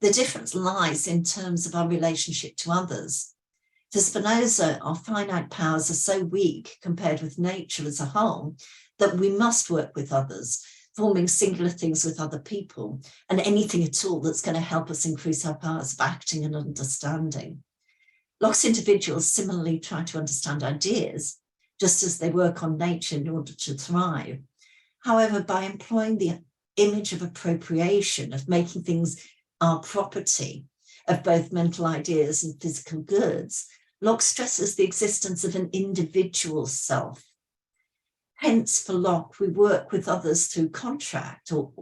The difference lies in terms of our relationship to others. For Spinoza, our finite powers are so weak compared with nature as a whole that we must work with others, forming singular things with other people, and anything at all that's going to help us increase our powers of acting and understanding. Locke's individuals similarly try to understand ideas, just as they work on nature in order to thrive. However, by employing the image of appropriation, of making things our property, of both mental ideas and physical goods, Locke stresses the existence of an individual self. Hence, for Locke, we work with others through contract or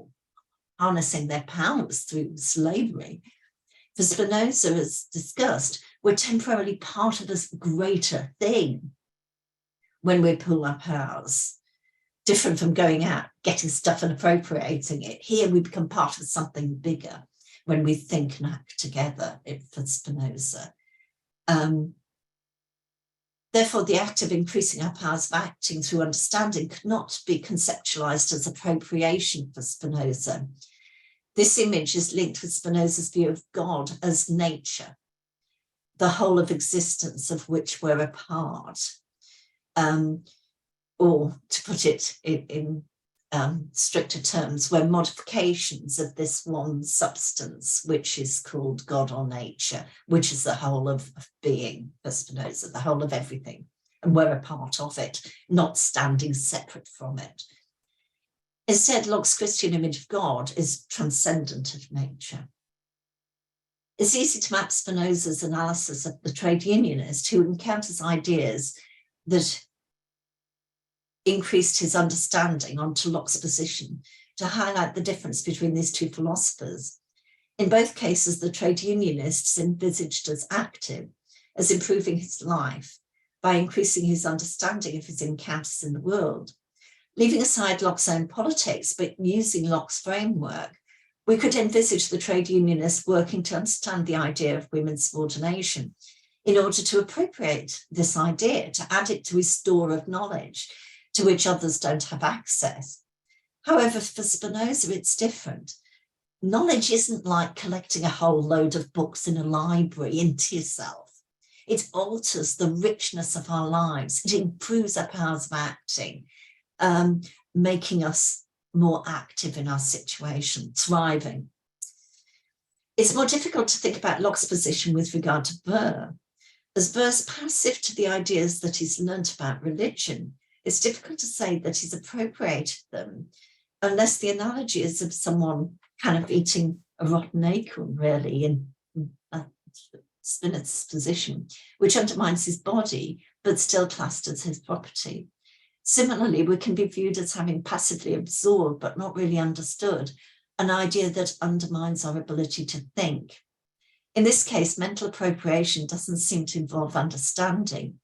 harnessing their powers through slavery. For Spinoza, as discussed, we're temporarily part of this greater thing, when we pull our powers, different from going out, getting stuff and appropriating it. Here we become part of something bigger when we think and act together, for Spinoza. Therefore, the act of increasing our powers of acting through understanding could not be conceptualized as appropriation for Spinoza. This image is linked with Spinoza's view of God as nature, the whole of existence of which we're a part. Or to put it in stricter terms, we're modifications of this one substance, which is called God or nature, which is the whole of being for Spinoza, the whole of everything. And we're a part of it, not standing separate from it. Instead, Locke's Christian image of God is transcendent of nature. It's easy to map Spinoza's analysis of the trade unionist who encounters ideas that increased his understanding onto Locke's position to highlight the difference between these two philosophers. In both cases, the trade unionists envisaged as active, as improving his life by increasing his understanding of his encounters in the world. Leaving aside Locke's own politics, but using Locke's framework, we could envisage the trade unionists working to understand the idea of women's subordination in order to appropriate this idea, to add it to his store of knowledge, to which others don't have access. However, for Spinoza, it's different. Knowledge isn't like collecting a whole load of books in a library into yourself. It alters the richness of our lives. It improves our powers of acting, making us more active in our situation, thriving. It's more difficult to think about Locke's position with regard to Burr. As Burr's passive to the ideas that he's learnt about religion, it's difficult to say that he's appropriated them unless the analogy is of someone kind of eating a rotten acorn, really, in Spinoza's position, which undermines his body, but still classed as his property. Similarly, we can be viewed as having passively absorbed, but not really understood, an idea that undermines our ability to think. In this case, mental appropriation doesn't seem to involve understanding.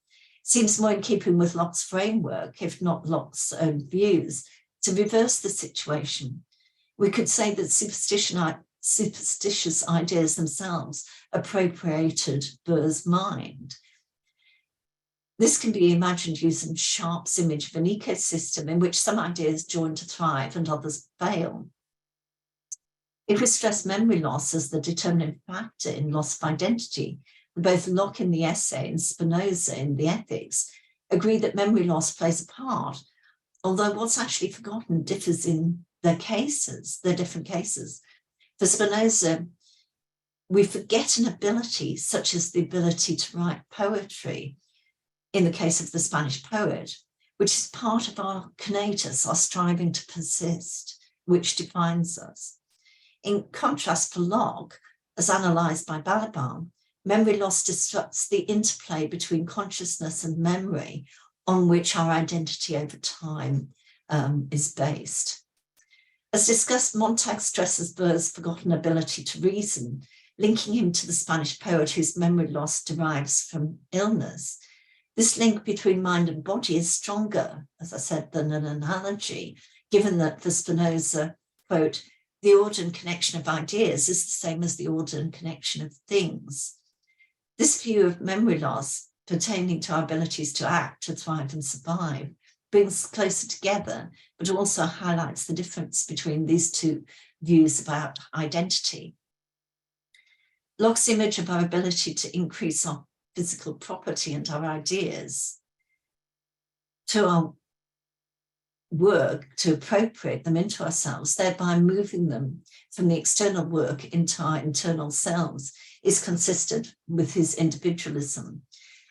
Seems more in keeping with Locke's framework, if not Locke's own views, to reverse the situation. We could say that superstitious ideas themselves appropriated Burr's mind. This can be imagined using Sharpe's image of an ecosystem in which some ideas join to thrive and others fail. If we stress memory loss as the determining factor in loss of identity, both Locke in the essay and Spinoza in the Ethics agree that memory loss plays a part, although what's actually forgotten differs in their different cases. For Spinoza, we forget an ability such as the ability to write poetry, in the case of the Spanish poet, which is part of our conatus, our striving to persist, which defines us. In contrast, for Locke, as analysed by Balaban, memory loss disrupts the interplay between consciousness and memory on which our identity over time is based. As discussed, Montag stresses Burr's forgotten ability to reason, linking him to the Spanish poet whose memory loss derives from illness. This link between mind and body is stronger, as I said, than an analogy, given that for Spinoza, quote, the order and connection of ideas is the same as the order and connection of things. This view of memory loss pertaining to our abilities to act, to thrive and survive brings closer together, but also highlights the difference between these two views about identity. Locke's image of our ability to increase our physical property and our ideas to our work, to appropriate them into ourselves, thereby moving them from the external work into our internal selves, is consistent with his individualism.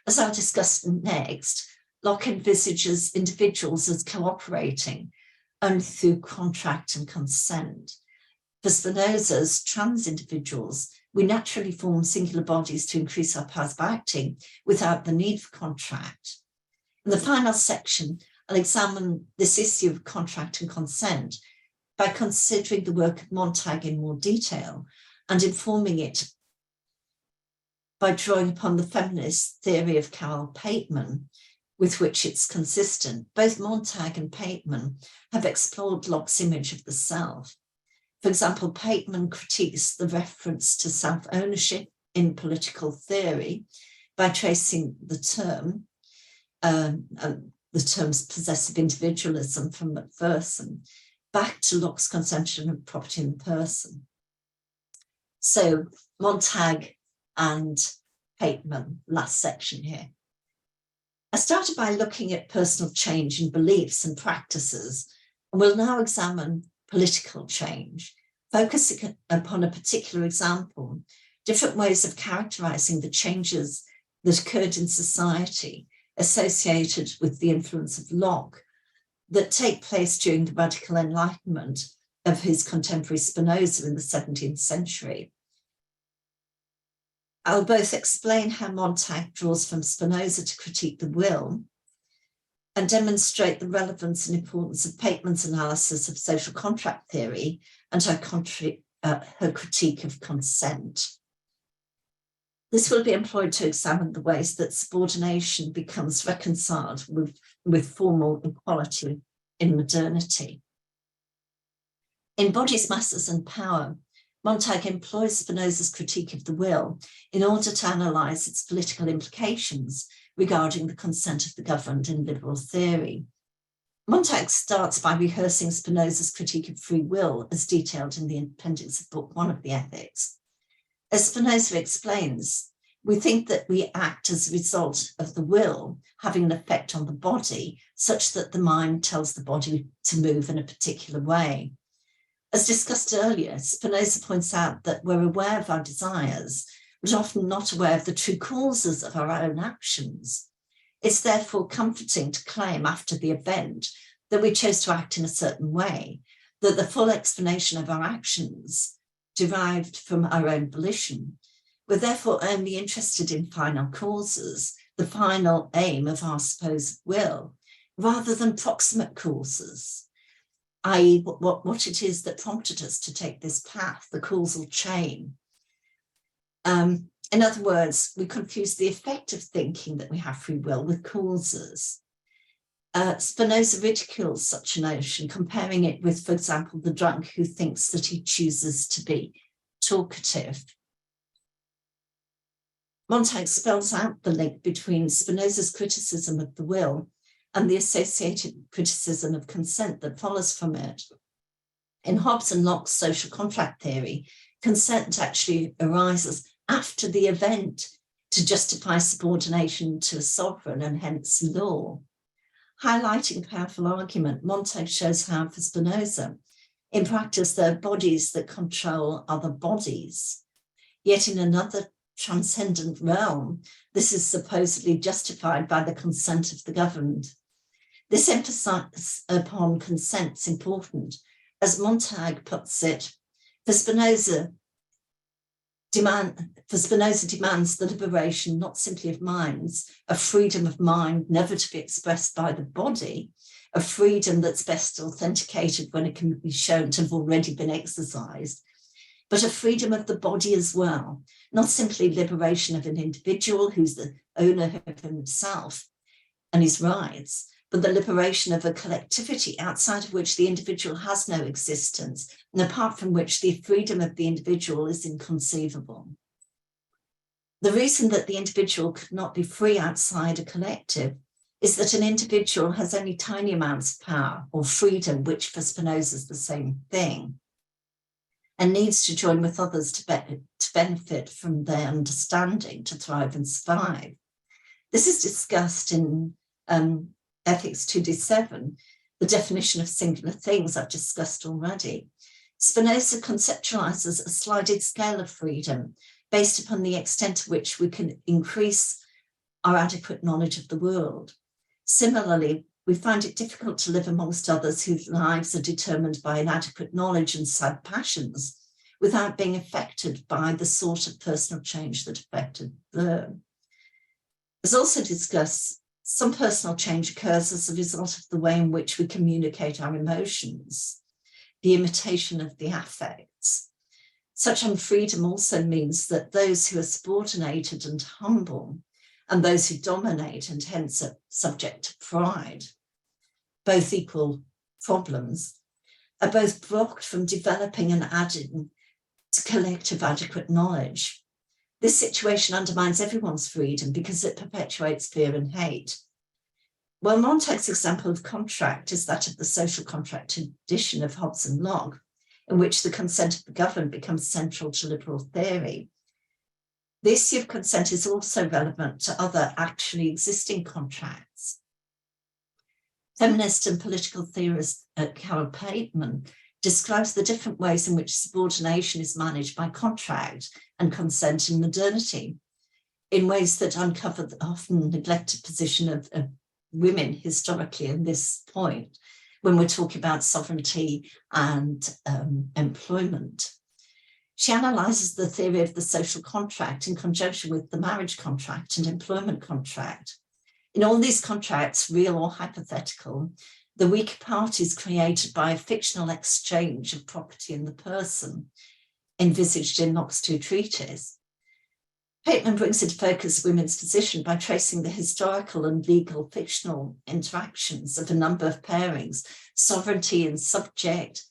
As I'll discuss next, Locke envisages individuals as cooperating only through contract and consent. For Spinoza, as trans individuals, we naturally form singular bodies to increase our powers of acting without the need for contract. In the final section, I'll examine this issue of contract and consent by considering the work of Montag in more detail and informing it by drawing upon the feminist theory of Carol Pateman, with which it's consistent. Both Montag and Pateman have explored Locke's image of the self. For example, Pateman critiques the reference to self-ownership in political theory by tracing the term's possessive individualism from Macpherson back to Locke's conception of property in the person. So Montag and Pateman, last section here. I started by looking at personal change in beliefs and practices, and we'll now examine political change, focusing upon a particular example, different ways of characterizing the changes that occurred in society associated with the influence of Locke that take place during the radical enlightenment of his contemporary Spinoza in the 17th century. I'll both explain how Montag draws from Spinoza to critique the will and demonstrate the relevance and importance of Pateman's analysis of social contract theory and her critique of consent. This will be employed to examine the ways that subordination becomes reconciled with formal equality in modernity. In Bodies, Masses and Power, Montag employs Spinoza's critique of the will in order to analyse its political implications regarding the consent of the governed in liberal theory. Montag starts by rehearsing Spinoza's critique of free will as detailed in the appendix of Book 1 of the Ethics. As Spinoza explains, we think that we act as a result of the will having an effect on the body, such that the mind tells the body to move in a particular way. As discussed earlier, Spinoza points out that we're aware of our desires, but often not aware of the true causes of our own actions. It's therefore comforting to claim after the event that we chose to act in a certain way, that the full explanation of our actions derived from our own volition. We're therefore only interested in final causes, the final aim of our supposed will, rather than proximate causes, i.e. what it is that prompted us to take this path, the causal chain. In other words, we confuse the effect of thinking that we have free will with causes. Spinoza ridicules such a notion, comparing it with, for example, the drunk who thinks that he chooses to be talkative. Montag spells out the link between Spinoza's criticism of the will and the associated criticism of consent that follows from it. In Hobbes and Locke's social contract theory, consent actually arises after the event to justify subordination to a sovereign and hence law. Highlighting a powerful argument, Montag shows how for Spinoza, in practice, there are bodies that control other bodies. Yet in another transcendent realm, this is supposedly justified by the consent of the governed. This emphasis upon consent is important. As Montag puts it, for Spinoza demands the liberation not simply of minds, a freedom of mind never to be expressed by the body, a freedom that's best authenticated when it can be shown to have already been exercised, but a freedom of the body as well, not simply liberation of an individual who's the owner of himself and his rights, but the liberation of a collectivity outside of which the individual has no existence, and apart from which the freedom of the individual is inconceivable. The reason that the individual could not be free outside a collective is that an individual has only tiny amounts of power or freedom, which for Spinoza is the same thing, and needs to join with others to benefit from their understanding, to thrive and survive. This is discussed in Ethics 2D7, the definition of singular things I've discussed already. Spinoza conceptualizes a sliding scale of freedom based upon the extent to which we can increase our adequate knowledge of the world. Similarly, we find it difficult to live amongst others whose lives are determined by inadequate knowledge and sad passions without being affected by the sort of personal change that affected them. As also discussed, some personal change occurs as a result of the way in which we communicate our emotions, the imitation of the affects. Such unfreedom also means that those who are subordinated and humble and those who dominate and hence are subject to pride, both equal problems, are both blocked from developing and adding to collective adequate knowledge. This situation undermines everyone's freedom because it perpetuates fear and hate. Well, Montag's example of contract is that of the social contract tradition of Hobbes and Locke, in which the consent of the governed becomes central to liberal theory. The issue of consent is also relevant to other actually existing contracts. Feminist and political theorist Carol Pateman describes the different ways in which subordination is managed by contract and consent in modernity, in ways that uncover the often neglected position of women historically in this point, when we're talking about sovereignty and employment. She analyses the theory of the social contract in conjunction with the marriage contract and employment contract. In all these contracts, real or hypothetical, the weaker part is created by a fictional exchange of property in the person, envisaged in Locke's two treatises. Pateman brings into focus women's position by tracing the historical and legal fictional interactions of a number of pairings, sovereignty and subject,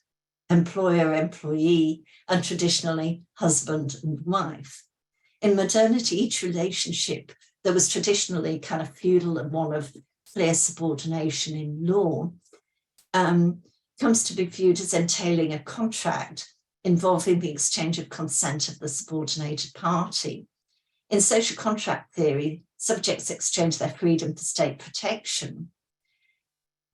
employer-employee, and traditionally husband and wife. In modernity, each relationship that was traditionally kind of feudal and one of clear subordination in law comes to be viewed as entailing a contract involving the exchange of consent of the subordinated party. In social contract theory, subjects exchange their freedom for state protection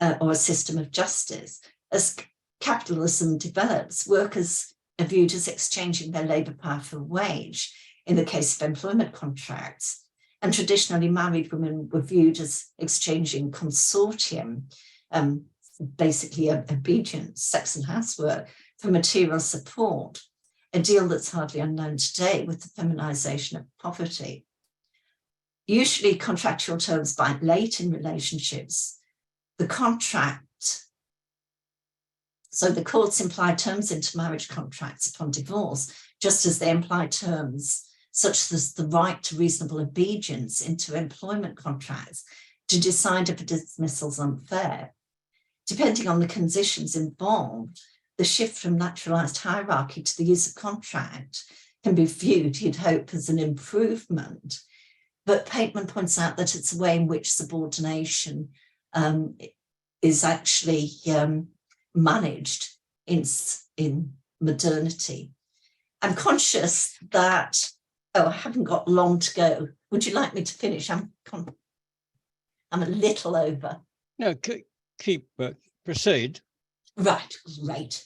or a system of justice. As capitalism develops, workers are viewed as exchanging their labour power for wage in the case of employment contracts, and traditionally married women were viewed as exchanging consortium, basically obedience, sex and housework, for material support, a deal that's hardly unknown today with the feminisation of poverty. Usually contractual terms bite late in relationships. The courts imply terms into marriage contracts upon divorce, just as they imply terms such as the right to reasonable obedience into employment contracts to decide if a dismissal is unfair. Depending on the conditions involved, the shift from naturalised hierarchy to the use of contract can be viewed, you'd hope, as an improvement. But Pateman points out that it's a way in which subordination is actually managed in modernity. I'm conscious that, I haven't got long to go. Would you like me to finish? I'm a little over. No, keep proceed. Right, great.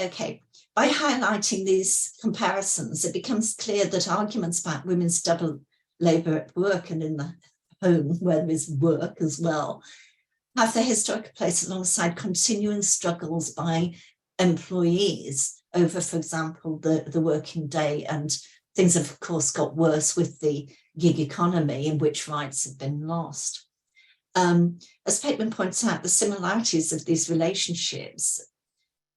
Okay, by highlighting these comparisons, it becomes clear that arguments about women's double labour at work and in the home, where there is work as well, have their historical place alongside continuing struggles by employees over, for example, the working day, and things have, of course, got worse with the gig economy in which rights have been lost. As Pateman points out, the similarities of these relationships,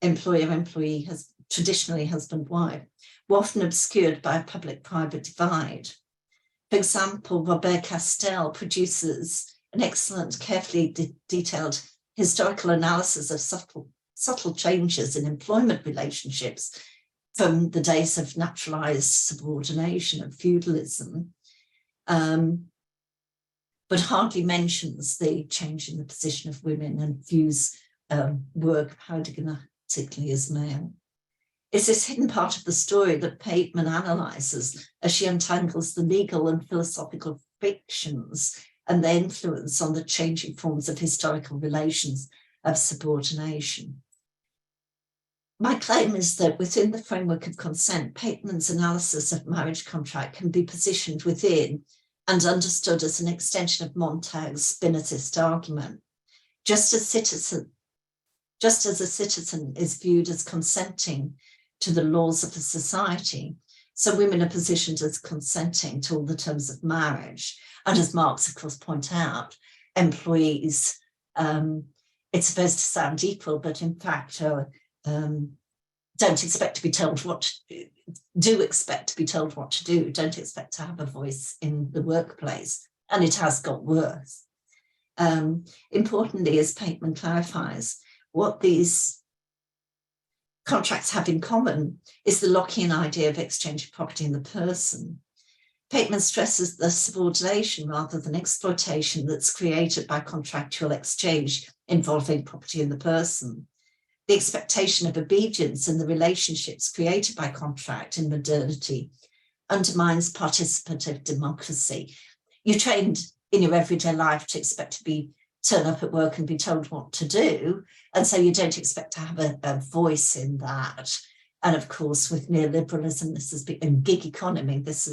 employer-employee, traditionally husband-wife, were often obscured by a public-private divide. For example, Robert Castel produces an excellent, carefully detailed historical analysis of subtle changes in employment relationships from the days of naturalized subordination and feudalism, but hardly mentions the change in the position of women and views work paradigmatically as male. It's this hidden part of the story that Pateman analyses as she untangles the legal and philosophical frictions and their influence on the changing forms of historical relations of subordination. My claim is that within the framework of consent, Pateman's analysis of marriage contract can be positioned within and understood as an extension of Montag's Spinozist argument. Just as a citizen is viewed as consenting to the laws of a society, so women are positioned as consenting to all the terms of marriage. And as Marx, of course, point out, employees, it's supposed to sound equal, but in fact are don't expect to be told what to do, expect to be told what to do, don't expect to have a voice in the workplace. And it has got worse. Importantly, as Pateman clarifies, what these contracts have in common is the Lockean idea of exchange of property in the person. Pateman stresses the subordination rather than exploitation that's created by contractual exchange involving property in the person. The expectation of obedience in the relationships created by contract in modernity undermines participative democracy. You're trained in your everyday life to expect to turn up at work and be told what to do. And so you don't expect to have a voice in that. And of course, with neoliberalism, and gig economy, this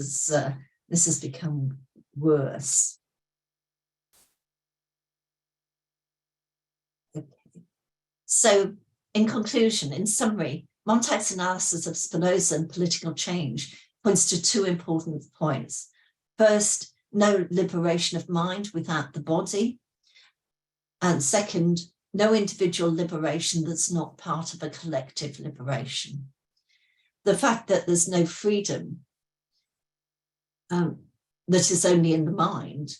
has become worse. Okay. So in conclusion, in summary, Montag's analysis of Spinoza and political change points to two important points. First, no liberation of mind without the body. And second, no individual liberation that's not part of a collective liberation. The fact that there's no freedom that is only in the mind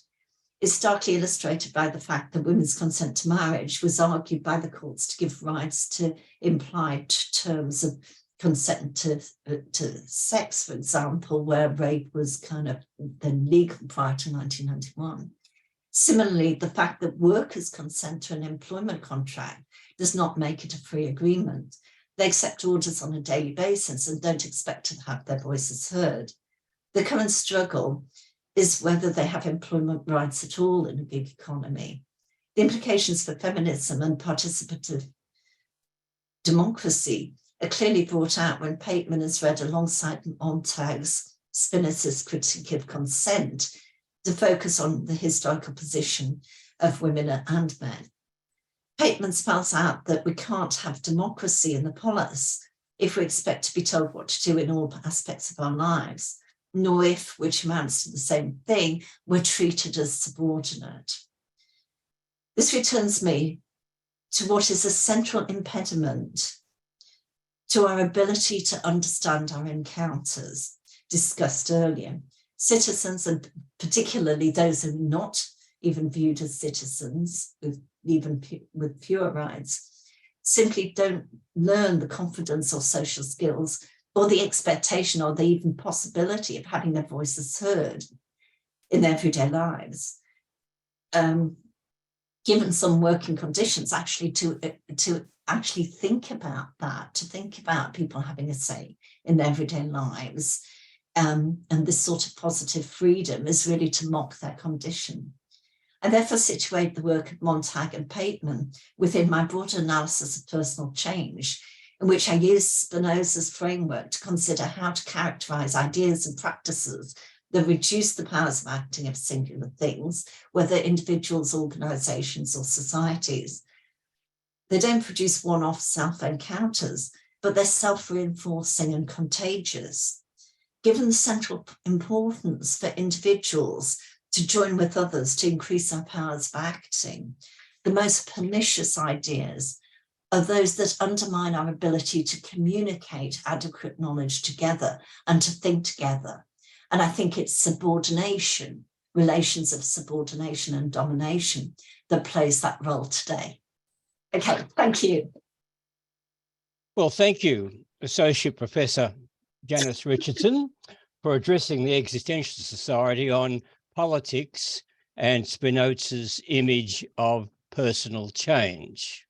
is starkly illustrated by the fact that women's consent to marriage was argued by the courts to give rights to implied terms of consent to sex, for example, where rape was kind of then legal prior to 1991. Similarly, the fact that workers consent to an employment contract does not make it a free agreement. They accept orders on a daily basis and don't expect to have their voices heard. The current struggle is whether they have employment rights at all in a gig economy. The implications for feminism and participative democracy are clearly brought out when Pateman is read alongside Montag's Spinoza's critique of consent to focus on the historical position of women and men. Pateman spells out that we can't have democracy in the polis if we expect to be told what to do in all aspects of our lives, nor if, which amounts to the same thing, we're treated as subordinate. This returns me to what is a central impediment to our ability to understand our encounters, discussed earlier. Citizens, and particularly those who are not even viewed as citizens, with fewer rights, simply don't learn the confidence or social skills or the expectation or the even possibility of having their voices heard in their everyday lives. Given some working conditions, actually to actually think about that, to think about people having a say in their everyday lives, and this sort of positive freedom is really to mock their condition. I therefore situate the work of Montag and Pateman within my broader analysis of personal change, in which I use Spinoza's framework to consider how to characterize ideas and practices that reduce the powers of acting of singular things, whether individuals, organizations, or societies. They don't produce one-off self-encounters, but they're self-reinforcing and contagious. Given the central importance for individuals to join with others to increase our powers of acting, the most pernicious ideas are those that undermine our ability to communicate adequate knowledge together and to think together. And I think it's subordination, relations of subordination and domination, that plays that role today. Okay, thank you. Well, thank you, Associate Professor Janice Richardson, for addressing the Existentialist Society on politics and Spinoza's image of personal change.